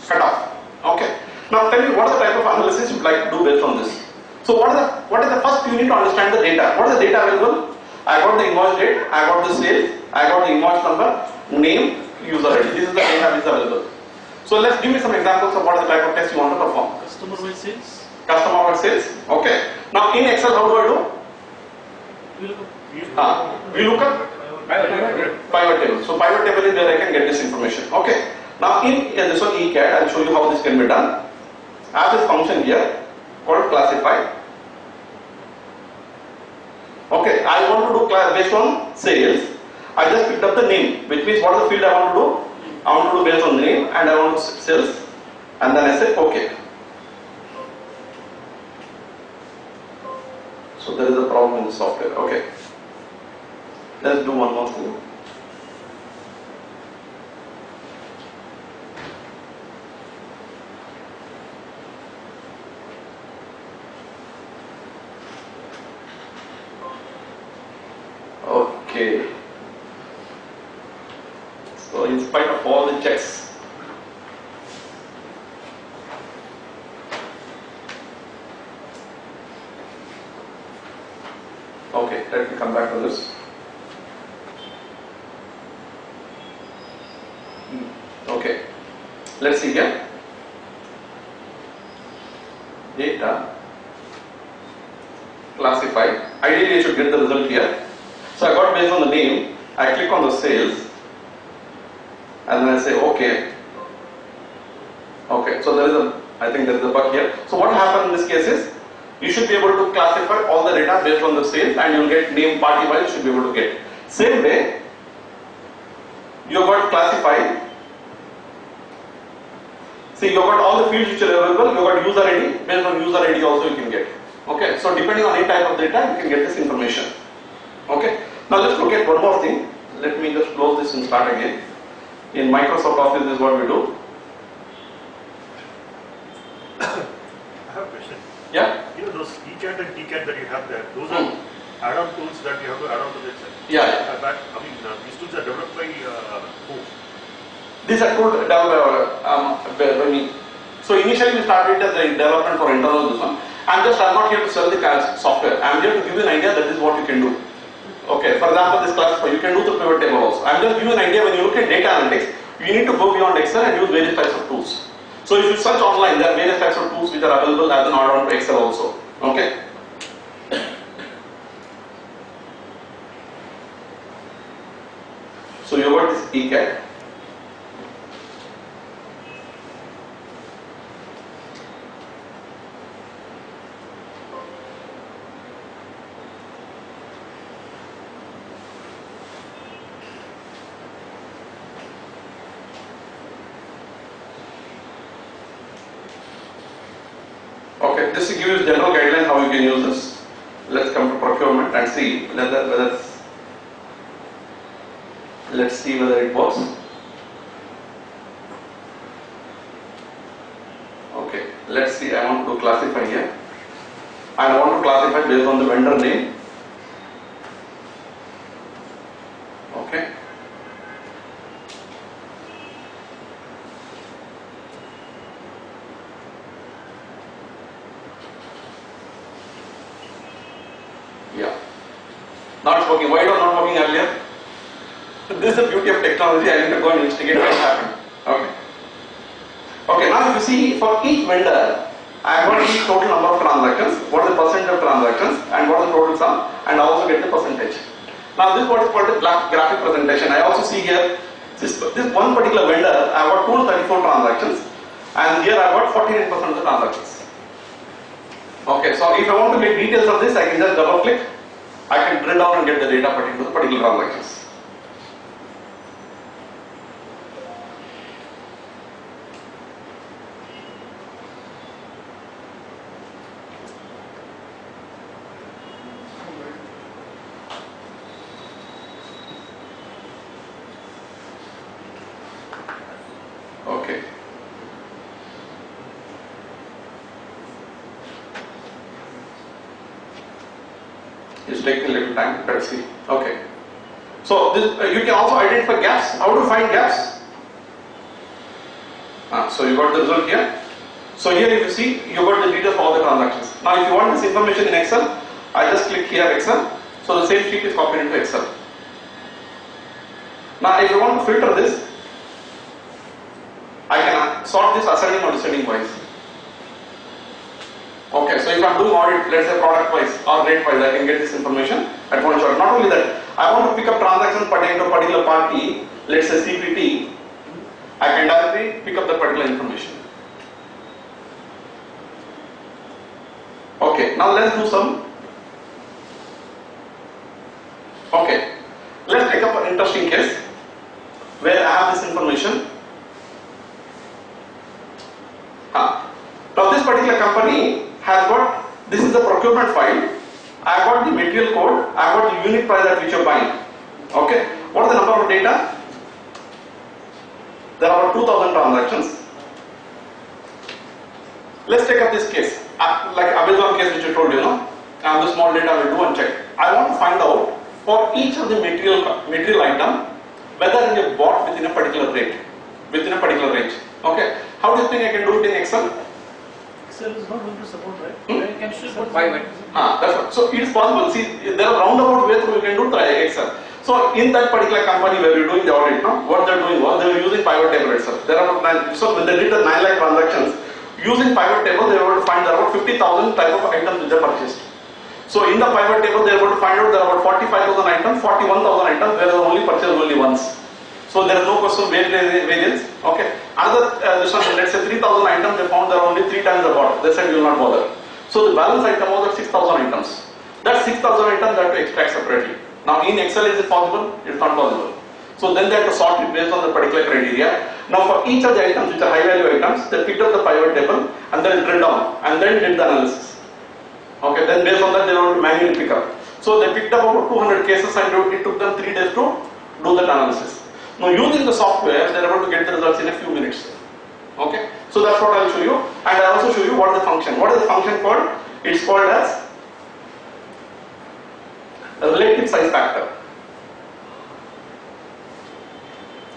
cutoff. Okay. Now tell me what is the type of analysis you would like to do based on this. So what is the first you need to understand the data. What is the data available? I got the invoice date, I got the sales, I got the invoice number, name, user ID. This is the data which is available. So let's give me some examples of what is the type of test you want to perform. Customer wise sales. Customer wise sales. Okay. Now in Excel, how do I do? We look up pivot table. So pivot table is where I can get this information. Okay. Now in this one ICAI, I'll show you how this can be done. I have this function here called classify. Okay, I want to do based on sales. I just picked up the name, which means what is the field I want to do? I want to do based on name and I want to sales, and then I say okay. So there is a problem in the software. Okay. Let's do one more thing. Okay. So in spite of all the checks, okay, let me come back to this. Okay, let's see here. Data classify. Ideally, I should get the result here. So I got based on the name. I click on the sales, and then I say OK. Okay. So there is I think there is a bug here. So what will happen in this case is, you should be able to classify all the data based on the sales, and you will get name party wise. You should be able to get. Same way, you have got classify. See, you have got all the fields which are available. You have got user ID. Based on user ID also you can get. Okay. So depending on any type of data, you can get this information. Okay. Now let's look at one more thing. Let me just close this and start again. In Microsoft Office, this is what we do. I have a question. Yeah. You know those ECAT and TCAT that you have there, those are add-on tools that you have to add on to the Excel. Yeah. These tools are developed by who? These are tools developed by me. So initially we started as a development for internal this one. I'm not here to sell the software. I'm here to give you an idea that this is what you can do. Okay, for example, this classify, you can do the pivot table also. I'm just giving you an idea. When you look at data analytics, you need to go beyond Excel and use various types of tools. So if you search online, there are various types of tools which are available as an add-on to Excel also. Okay. So you got this ECAT. Okay, this gives you general guideline how you can use this. Let's come to procurement and see whether it's, let's see whether it works. Okay, let's see. I want to classify here, and I want to classify based on the vendor name. Okay. Yeah. Not working. Why not working earlier? This is the beauty of technology. I need to go and investigate what happened. Okay. Okay, now if you see for each vendor, I have got each total number of transactions, what is the percentage of transactions, and what is the total sum, and I also get the percentage. Now this is what is called a graphic presentation. I also see here, this one particular vendor, I have got 234 transactions, and here I have got 49% of the transactions. Okay, so if I want to get details of this, I can just double click. I can drill down and get the data pertaining to the particular transactions. Okay. It's taking a little time. Let's see. Okay. So this, you can also identify gaps. How to find gaps? So you got the result here. So here if you see, you got the details of all the transactions. Now if you want this information in Excel, I just click here Excel. So the same sheet is copied into Excel. Now if you want to filter this, I can sort this ascending or descending wise. Okay, so if I'm doing audit, let's say product wise or rate wise, I can get this information at one shot. Not only that, I want to pick up transactions pertaining to a particular party, let's say CPT, I can directly pick up that particular information. Okay, now let's do some. Okay, let's take up an interesting case where I have this information. Now this particular company has got, this is the procurement file, I have got the material code, I have got the unit price at which you are buying. Okay, what is the number of data? There are 2000 transactions. Let's take up this case, like Amazon case which I told you, the small data I will do and check. I want to find out for each of the material item whether it is bought within a particular rate, within a particular range. Okay, how do you think I can do it in Excel? Excel is not going to support, right? You can still put 5 items. That's right. So it is possible. See, there are roundabout ways through you can do Excel. So in that particular company where you're doing the audit, what they're doing was they were using pivot table itself. There are so when they did the 9 lakh transactions, using pivot table they were able to find there are about 50,000 type of items which they purchased. So in the pivot table, they are going to find out there are about 45,000 items, 41,000 items, where they only purchased only once. So there is no question variance. Okay. Another this one, let's say 3,000 items, they found there are only 3 times the bought. They said you will not bother. So the balance item was at 6,000 items. That 6,000 items they have to extract separately. Now in Excel, is it possible? It's not possible. So then they have to sort it based on the particular criteria. Now for each of the items which are high value items, they picked up the pivot table and then drill down and then did the analysis. Okay, then based on that they want to manually pick up. So they picked up about 200 cases and it took them 3 days to do that analysis. Now using the software, they are able to get the results in a few minutes. Okay, so that's what I'll show you, and I'll also show you what is the function. What is the function called? It's called as a relative size factor.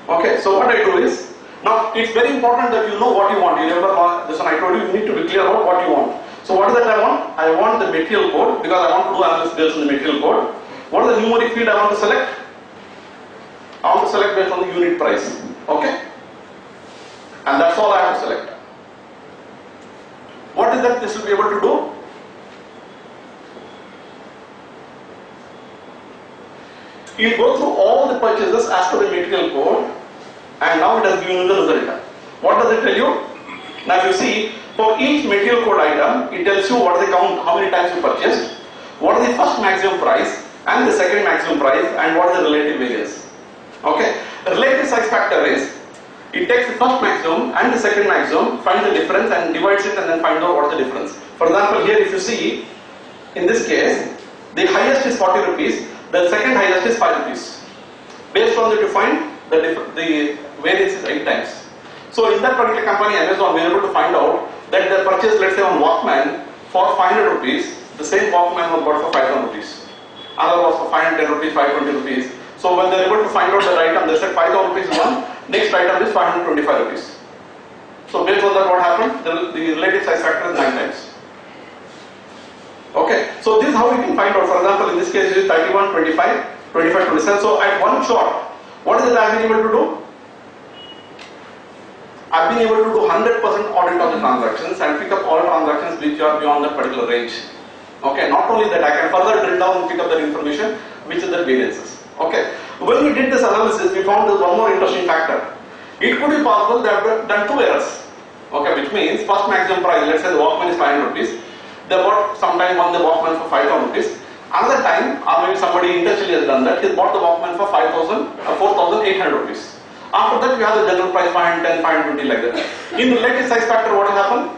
Okay, so what I do is, now it's very important that you know what you want. You remember this one I told you, you need to be clear about what you want. So what is that I want? I want the material code because I want to do analysis based on the material code. What is the numeric field I want to select? I want to select based on the unit price. Okay? And that's all I have to select. What is that this will be able to do? You go through all the purchases as per the material code, and now it has given you the result. What does it tell you? Now if you see, for each material code item, it tells you what is the count, how many times you purchased, what is the first maximum price and the second maximum price, and what is the relative variance. Okay, the relative size factor is, it takes the first maximum and the second maximum, finds the difference and divides it and then finds out what is the difference. For example, here if you see, in this case, the highest is 40 rupees, the second highest is 5 rupees. Based on that you find the variance is 8 times. So in that particular company, Amazon, we were able to find out that they purchased, let's say, one Walkman for 500 rupees, the same Walkman was bought for 5,000 rupees. Another was for 510 rupees, 520 rupees. So when they were able to find out the item, they said 5,000 rupees is one, next item is 525 rupees. So based on that, what happened? The relative size factor is 9 times. Okay, so this is how we can find out. For example, in this case, it is 31, 25, 25, 27. So at one shot, what is it I have been able to do? I have been able to do 100% audit of the transactions and pick up all transactions which are beyond that particular range. Okay, not only that, I can further drill down and pick up that information, which is the variances. Okay, when we did this analysis, we found one more interesting factor. It could be possible that we have done 2 errors. Okay, which means first maximum price, let's say the Walkman is 500 rupees. They bought sometime one the Walkman for 5,000 rupees. Another time, or maybe somebody intentionally has done that, he bought the Walkman for 4,800 rupees. After that, we have the general price 510, 520 like that. In relative size factor, what will happen?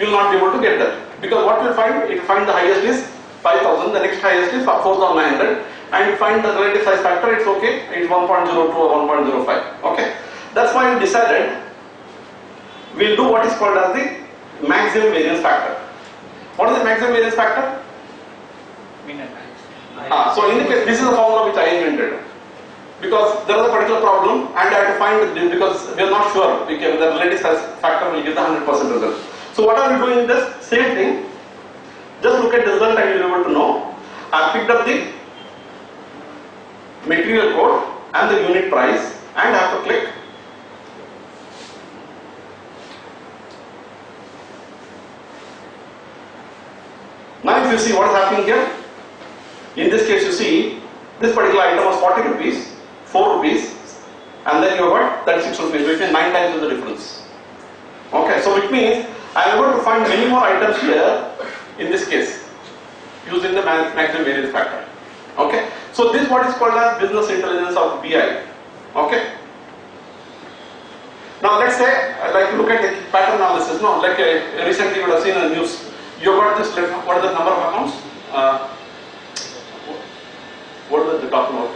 You will not be able to get that. Because what you will find, it will find the highest is 5,000, the next highest is 4,900, and you find the relative size factor, it's okay, it's 1.02 or 1.05. Okay. That's why we decided we'll do what is called as the maximum variance factor. What is the maximum variance factor? So in the case, this is a formula which I invented. Because there is a particular problem and I have to find it because we are not sure the relative size factor will give the 100% result. So what are we doing in this? Same thing. Just look at the result and you will be able to know. I have picked up the material code and the unit price and I have to click. Now if you see what is happening here, in this case you see this particular item was 40 rupees, 4 rupees, and then you have got 36 rupees, which means 9 times is the difference. Okay, so which means I am able to find many more items here in this case using the maximum variance factor. Okay, so this is what is called as business intelligence of BI. Okay. Now let's say like look at the pattern analysis. No, like recently you would have seen in the news. You got this. What is the number of accounts? What was they talking about?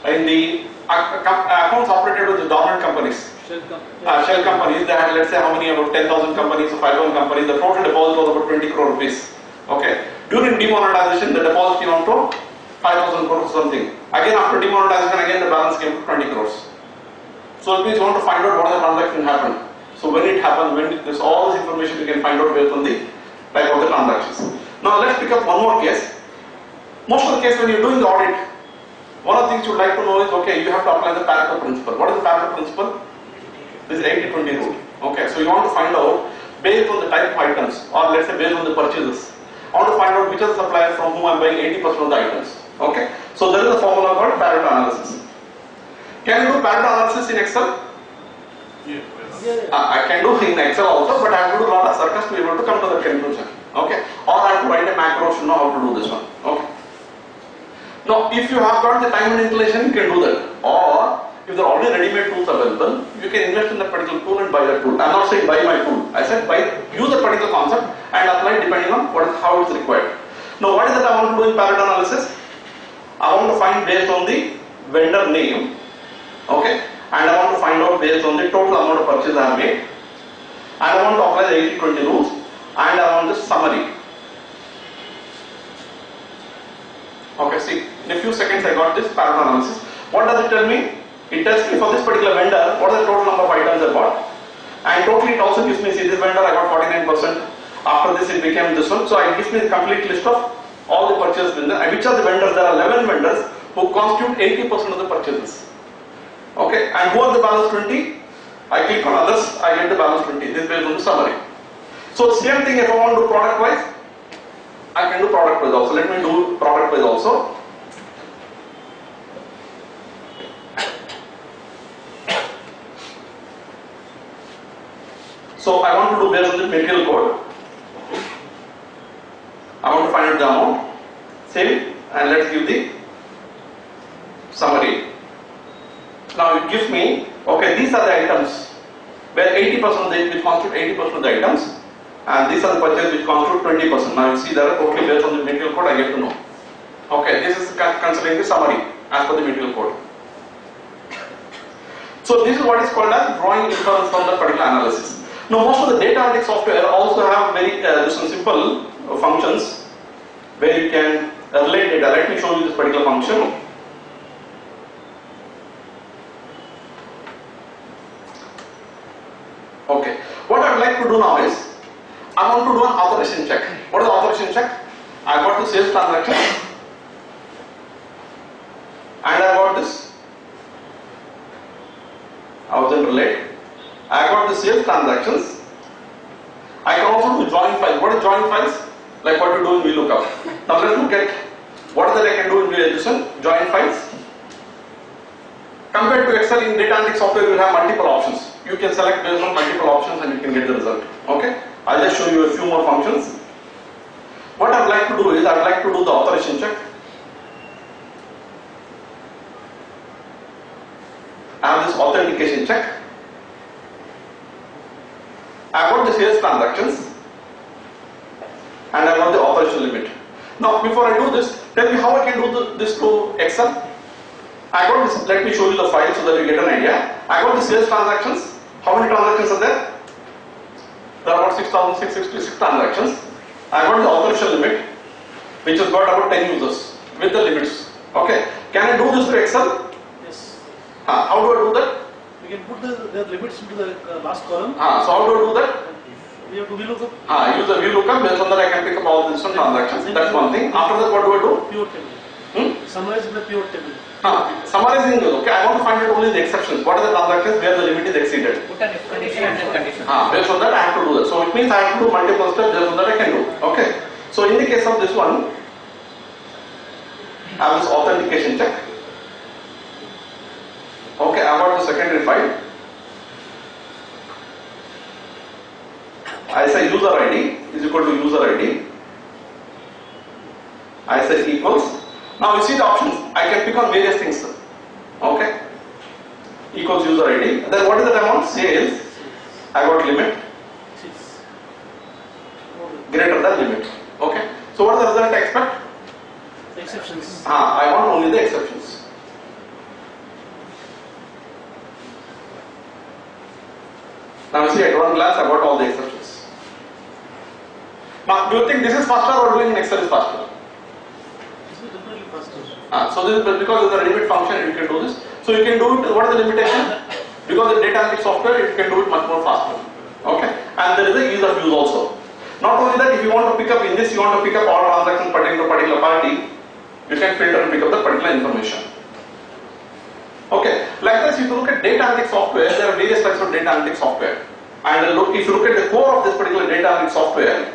In the accounts operated with the dormant companies. Shell companies, they had, let's say, how many, about 10,000 companies or 5,000 companies, the total deposit was about 20 crore rupees. Okay. During demonetization, the deposit came on to 5,000 crores or something. Again, after demonetization, again the balance came to 20 crores. So it means you want to find out what the transaction happened. So when it happens, when there's all this information you can find out based on the type of the transactions. Now let's pick up one more case. Most of the case when you're doing the audit, one of the things you'd like to know is, okay, you have to apply the Pareto principle. What is the Pareto principle? This is 80-20 rule. Okay, so you want to find out based on the type of items, or let's say based on the purchases, I want to find out which are the suppliers from whom I am buying 80% of the items. Okay. So there is a formula called Pareto analysis. Can you do Pareto analysis in Excel? I can do in Excel also, but I have to do a lot of circus to be able to come to the conclusion. Okay. Or I have to write a macro to know how to do this one. Okay. Now, if you have got the time and inclination, you can do that. Or if there are already ready-made tools available, you can invest in that particular tool and buy that tool. I am not saying buy my tool. I said use a particular concept and apply depending on how it's required. Now, what is that I want to do in Pareto analysis? I want to find based on the vendor name, okay, and I want to find out based on the total amount of purchase I have made, and I want to apply the 80-20 rules, and I want the summary. Okay, see, in a few seconds I got this Pareto analysis. What does it tell me? It tells me for this particular vendor what is the total number of items I bought, and totally it also gives me, see, this vendor I got 49%. After this it became this one, so it gives me the complete list of all the purchases vendors, and which are the vendors. There are 11 vendors who constitute 80% of the purchases. Okay, and who are the balance 20? I click on others, I get the balance 20. This is based on the summary. So same thing if I want to do product wise, I can do product wise also. Let me do product wise also. So I want to do based on the material code. I want to find out the amount, save, and let's give the summary. Now it gives me, okay, these are the items where 80% of the which constitute 80% of the items, and these are the purchases which constitute 20%. Now you see that totally based on the material code I get to know. Okay, this is considering the summary as per the material code. So this is what is called as drawing inference from the particular analysis. Now most of the data analytics software also have very some simple functions where you can relate data. Let me show you this particular function. Okay, what I would like to do now is I want to do an authorization check. What is the authorization check? I got the sales transaction and I got this. I was in relate. I got the sales transactions. I can also do join files. What is join files? Like what you do in VLOOKUP. Now let's look at what is that I can do in this one, join files. Compared to Excel, in data analytics software you will have multiple options. You can select based on multiple options and you can get the result. Okay? I'll just show you a few more functions. What I would like to do is I would like to do the authorization check. I have this authentication check. I got the sales transactions and I got the authorization limit. Now before I do this, tell me how I can do this to Excel. I got this, let me show you the file so that you get an idea. I got the sales transactions. How many transactions are there? There are about 6,666 transactions. I got the authorization limit, which has got about 10 users with the limits. Okay, can I do this to Excel? Yes. How do I do that? We can put the limits into the last column. So how do I do that? We have to VLOOKUP. Use the VLOOKUP. Based on that I can pick up all these transactions. That's one thing. After that, what do I do? Pivot table. Summarize in the pivot table. Summarizing is okay. I want to find out only the exceptions. What are the transactions where the limit is exceeded? Put an if condition and then condition. Based on that I have to do that. So it means I have to do multiple steps. Based on that I can do. Okay. So in the case of this one, I have this authentication check. Okay, I got the secondary file. I say user ID is equal to user ID. I say equals. Now you see the options. I can pick on various things. Okay. Equals user ID. Then what is the amount? Sales. I got limit. Greater than limit. Okay. So what is the result I expect? Exceptions. I want only the exceptions. Now you see at one glance I got all the exceptions. Now do you think this is faster or doing in Excel is faster? This is definitely faster. So this is because there is a limit function you can do this. So you can do it, what is the limitation? Because the data analytics software it can do it much more faster. Okay. And there is a ease of use also. Not only that, if you want to pick up in this, you want to pick up all transactions pertaining to a particular party, you can filter and pick up the particular information. Okay, like this, if you look at data analytics software, there are various types of data analytics software. And if you look at the core of this particular data analytics software,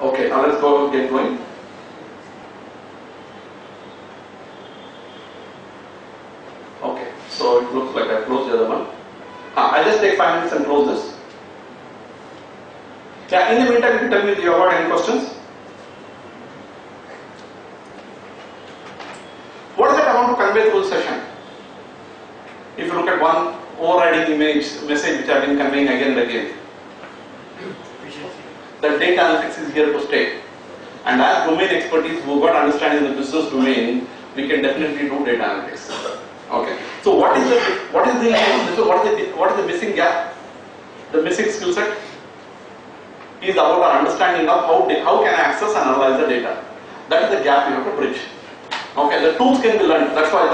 Okay, now let's go get going. Okay, so it looks like I closed the other one. I'll just take 5 minutes and close this. Yeah, in the meantime, you can tell me if you have got any questions. What is that I want to convey through the session? If you look at one overriding message which I have been conveying again and again, that data analytics is here to stay. And as domain expertise who got understanding in the business domain, we can definitely do data analytics. Okay. So what is the missing gap? The missing skill set is about our understanding of how can I access and analyze the data. That is the gap you have to bridge. Okay, the tools can be learned. That's why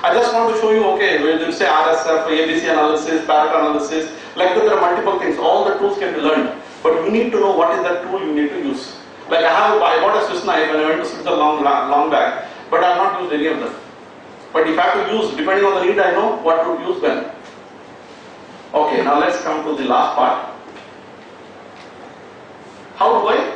I just want to show you, okay, when you say RSF, ABC analysis, parrot analysis, like that there are multiple things. All the tools can be learned. But you need to know what is that tool you need to use. Like I bought a Swiss knife when I went to Switzerland long back, but I have not used any of them. But if I have to use, depending on the need, I know what to use when. Okay, now let's come to the last part. How do I?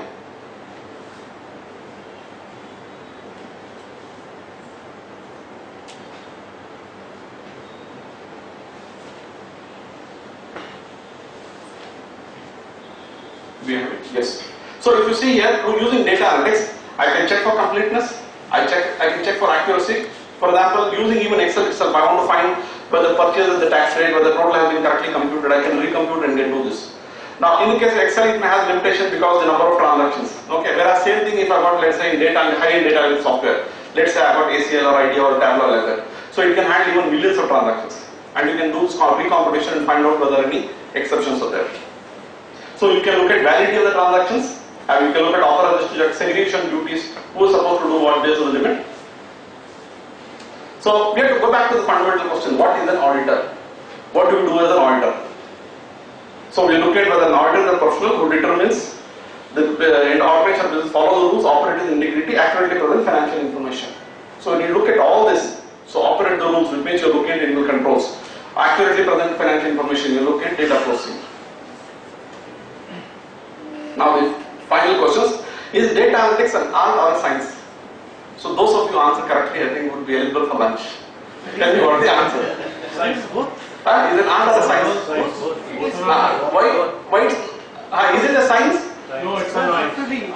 Yes. So if you see here, using data analytics, I can check for completeness, I can check for accuracy. For example, using even Excel itself, I want to find whether purchase is the tax rate, whether total has been correctly computed, I can recompute and get do this. Now in the case of Excel, it may have limitation because the number of transactions. Okay, whereas same thing if I got, let's say, in data, high-end data analytics software, let's say I got ACL or IDEA or Tableau like that. So it can handle even millions of transactions, and you can do recomputation and find out whether any exceptions are there. So you can look at validity of the transactions, and you can look at authorization, segregation duties, who is supposed to do what based on the limit. So we have to go back to the fundamental question: what is an auditor? What do we do as an auditor? So we look at whether an auditor is a professional who determines the organization business follow the rules, operate with integrity, accurately present financial information. So when you look at all this, so operate the rules, which means you look at internal controls, accurately present financial information, you look at data processing. Now the final questions: is data analytics an art or a science? So those of you answer correctly, I think would be eligible for lunch. Tell me what is the answer. Science both? Is it art or a science? Why? Is it a science? No, it's not. Artistic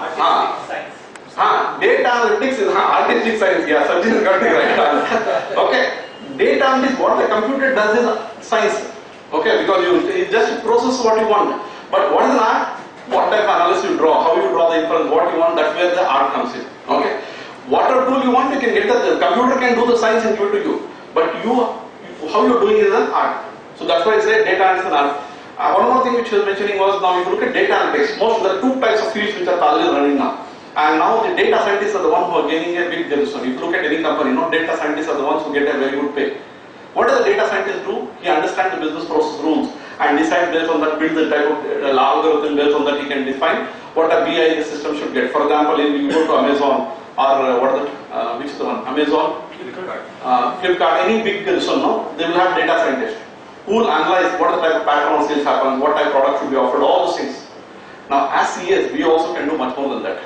science. Data analytics is artistic science. Yeah, Sachin has got it right. Okay. Data analytics, what the computer does is science. Okay, because it just process what you want. But what is an art? What type of analysis you draw, how you draw the inference, what you want, that's where the art comes in. Okay. Whatever tool you want, you can get the computer can do the science and give it to you. But how you're doing is an art. So that's why I say data analytics is an art. One more thing which I was mentioning was, now if you look at data analytics, most of the two types of fields which are parallel running now. And now the data scientists are the ones who are gaining a big position. If you look at any company, data scientists are the ones who get a very good pay. What does the data scientist do? He understands the business process rules and decide based on that, build the type of algorithm based on that he can define what a BI the system should get. For example, if you go to Amazon or which is the one? Amazon, Flipkart, any big system, they will have data scientists who will analyze what the type of pattern of sales happens, what type of product should be offered, all those things. Now as CAs, we also can do much more than that.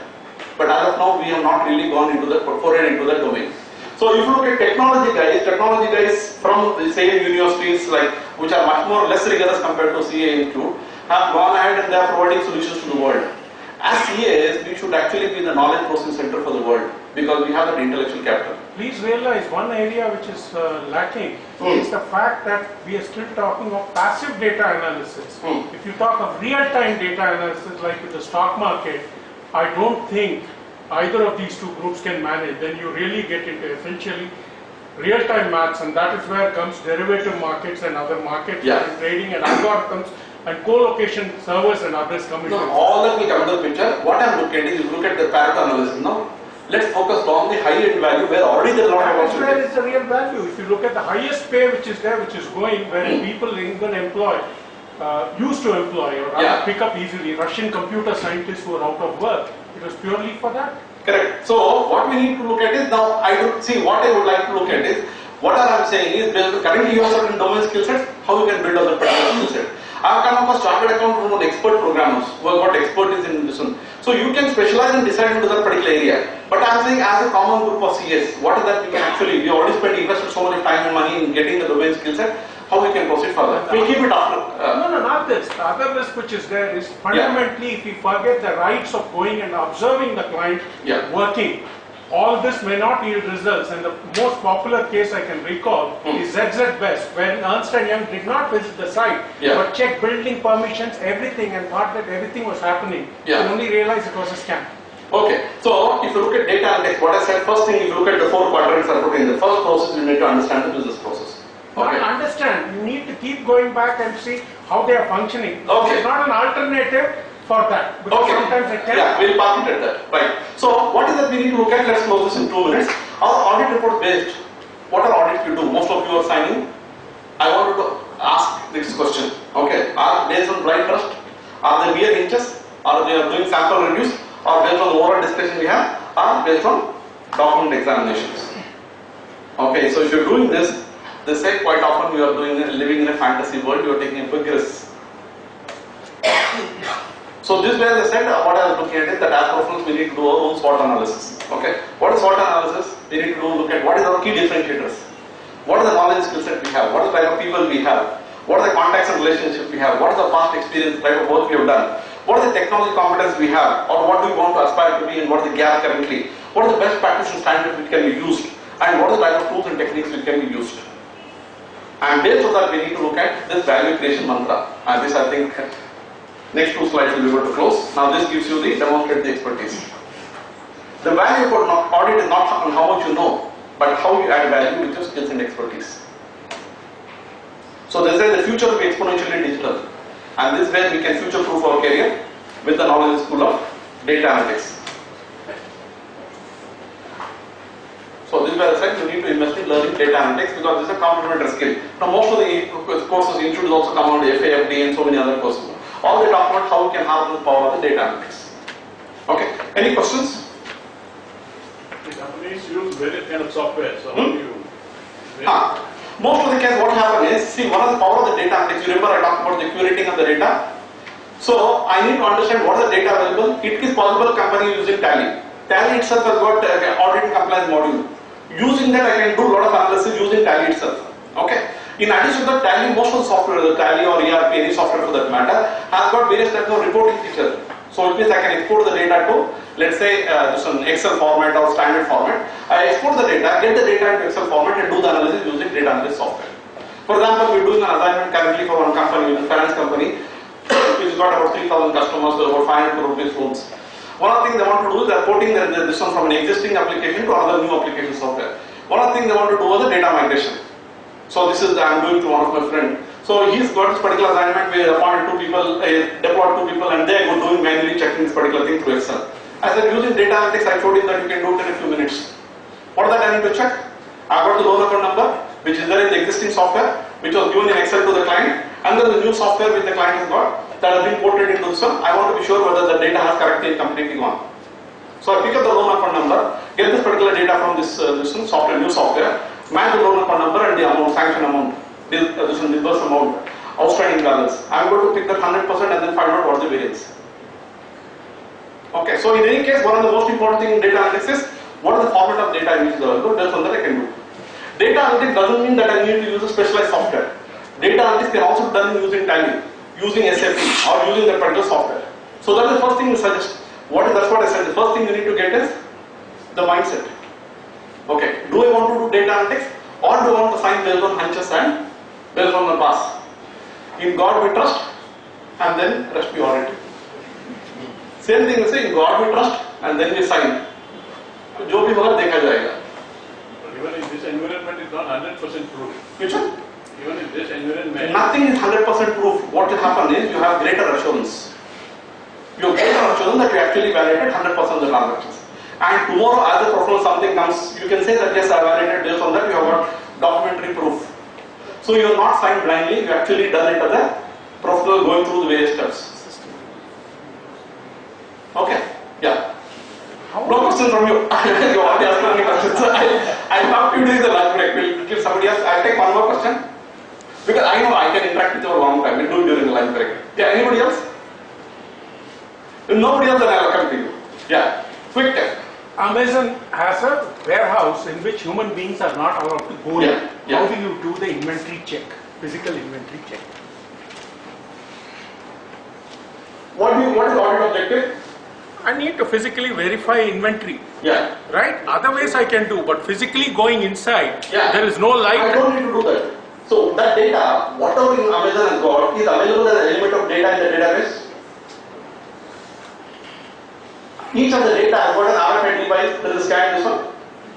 But as of now, we have not really gone into the forayed into that domain. So if you look at technology guys from the same universities which are much more less rigorous compared to CA Institute, have gone ahead and they are providing solutions to the world. As CAs, we should actually be the knowledge processing center for the world because we have that intellectual capital. Please realize one area which is lacking is the fact that we are still talking of passive data analysis. If you talk of real-time data analysis like with the stock market, I don't think either of these two groups can manage. Then you really get into essentially real-time maths, and that is where comes derivative markets and other markets and trading and algorithms and co-location servers and others come into. No, all that will come into the picture. What I am looking at is, you look at the parrot analysis now. Let's focus on the high-end value where already there are a lot of opportunities. Where is the real value? If you look at the highest pay which is there, which is going, where people even employ, used to employ or pick up easily, Russian computer scientists who are out of work, it was purely for that. Correct. So what we need to look at is, now I would see what I would like to look at is, what I am saying is, currently you have certain domain skill sets, how you can build on the particular skill set. I have come across chartered accountants who are expert programmers, who have got expertise in this one. So you can specialize and decide into that particular area. But I'm saying as a common group of CS, what is that we can actually, we already invested so much time and money in getting the domain skill set, how we can proceed further. We'll keep it after. No, not this. The other risk which is there is fundamentally if we forget the rights of going and observing the client working, all this may not yield results. And the most popular case I can recall is ZZ Best, when Ernst & Young did not visit the site, but checked building permissions, everything, and thought that everything was happening, and only realized it was a scam. Okay, so if you look at data analytics, what I said, first thing, if you look at the 4 quadrants I put in the first process, you need to understand the business process. Okay. I understand. You need to keep going back and see how they are functioning. Okay. It's not an alternative for that. Because sometimes it can. Yeah, we'll park it at that. Right. So what is that we need to look at? Let's close this in 2 minutes. Our audit report based. What are audits you do? Most of you are signing. I wanted to ask this question. Okay. Are based on blind trust? Are they mere hinges? Are they doing sample reviews? Or based on the oral discussion we have? Or based on document examinations? Okay. So if you're doing this, they say quite often you are living in a fantasy world, you are taking a big risk. So this way they said, what I was looking at is that as professionals we need to do our own SWOT analysis. Okay. What is SWOT analysis? We need to look at what is our key differentiators. What is the knowledge skill set we have? What is the type of people we have? What are the contacts and relationships we have? What is the past experience, type of work we have done? What is the technology competence we have? Or what do we want to aspire to be and what is the gap currently? What are the best practices and standards which can be used? And what are the type of tools and techniques which can be used? And based on that, we need to look at this value creation mantra. And this, I think, next 2 slides will be able to close. Now, this gives you the demonstrate the expertise. The value for audit is not on how much you know, but how you add value with your skills and expertise. So they say the future will be exponentially digital, and this way we can future-proof our career with the knowledge school of data analytics. So this is where I said you need to invest in learning data analytics because this is a complementary skill. Now most of the courses institutes also come on the FAFD and so many other courses. All they talk about how we can harness the power of the data analytics. Okay, any questions? The companies use various kind of software, so how do you? Most of the case what happens is, see, one of the power of the data analytics, you remember I talked about the curating of the data. So I need to understand what is the data available. It is possible company using Tally. Tally itself has got audit and compliance module. Using that I can do a lot of analysis using Tally itself. Okay. In addition to that, Tally, most of the software, the Tally or ERP, any software for that matter, has got various types of reporting features. So it means I can export the data to, let's say, just an Excel format or standard format. I export the data, get the data into Excel format and do the analysis using data analysis software. For example, we're doing an assignment currently for one company, a finance company, which has got about 3,000 customers with about 500 crore rupees loans. One of the things they want to do is they're porting this one from an existing application to another new application software. One of the things they want to do is the data migration. So this is I'm doing to one of my friends. So he's got this particular assignment where appointed 2 people, deployed 2 people, and they go doing manually checking this particular thing through Excel. I said using data analytics, I showed him that you can do it in a few minutes. What is that I need to check? I got the loan account number, which is there in the existing software, which was given in Excel to the client, and then the new software which the client has got that has been ported into this one. I want to be sure whether the data has correctly and completely gone. So I pick up the loan account number, get this particular data from this software, new software, match the loan account number and the amount, sanction amount, this disbursed amount, outstanding balance. I'm going to pick that 100% and then find out what the variance. Okay, so in any case, one of the most important things in data analytics is what is the format of data I need to do. That's one that I can do. Data analytics doesn't mean that I need to use a specialized software. Data analytics can also be done using Tally, using SAP, or using that particular software. So that's the first thing we suggest. That's what I said. The first thing you need to get is the mindset. Okay, do I want to do data analytics or do I want to sign based on hunches and based on the past? In God we trust and then rest we audit. Same thing we say, in God we trust and then we sign. जो भी होगा देखा जाएगा. Even in this environment is not 100% proof. Which one? Even in this environment. Nothing is 100% proof. What will happen is you have greater assurance. You have greater assurance that you actually validated 100% of the transactions. And tomorrow as a professional something comes, you can say that yes, I validated based on that, you have got documentary proof. So you have not signed blindly, you actually done it as a professional going through the various steps. Okay? Yeah. No question from you. You already asked many questions. I thought you doing the lunch break. We'll give somebody else. I'll take one more question. Because I know I can interact with you for a long time. We'll do it during the lunch break. Yeah, anybody else? If nobody else, then I'll come to you. Yeah. Quick test. Amazon has a warehouse in which human beings are not allowed to go in. Yeah. How do you do the inventory check, physical inventory check? What is the audit objective? I need to physically verify inventory, Yeah. right? Other ways I can do, but physically going inside, Yeah. there is no I light. don't need to do that. So that data, whatever in Amazon has got, is available as an element of data in the database. Each of the data has got an RFID device that is scanned this one.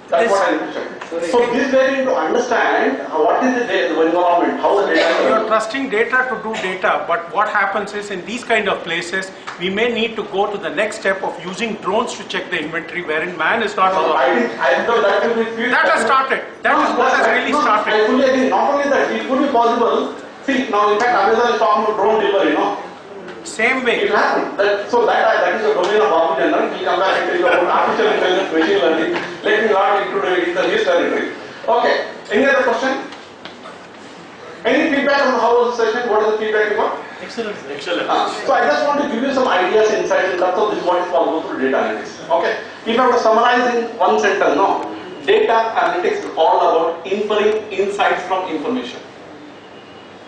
That's what I need to check. So this way we need to understand what is the environment, how the data is. You are trusting data to do data, but what happens is in these kind of places, we may need to go to the next step of using drones to check the inventory wherein man is not So allowed. I thought that will be That has started. That is what has really I started. fully agree. Not only that, it could be possible. See, now in fact Amazon is talking about drone delivery, no? Same way. It happened. That is the domain of Babu Chandran. We'll come back and tell you about artificial intelligence, machine learning. Let me not into his territory. Okay. Any other question? Any feedback on how was the session? What is the feedback you got? Excellent. Excellent. So I just want to give you some ideas, insights in terms of this what is possible through data analytics. Okay. If I were to summarize in one sentence, no. Data analytics is all about inferring insights from information.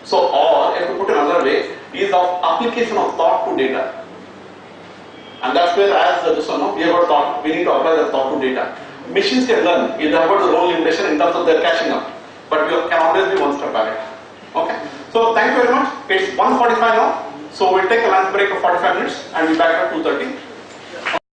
So, or if you put it another way, is of application of thought to data. And that's where as this one, no, we have got thought, we need to apply the thought to data. Machines can learn, they have got the role limitation in terms of their catching up. But we can always be one step ahead. Okay. So thank you very much. It's 1:45 now. So we'll take a lunch break of 45 minutes and be back at 2:30.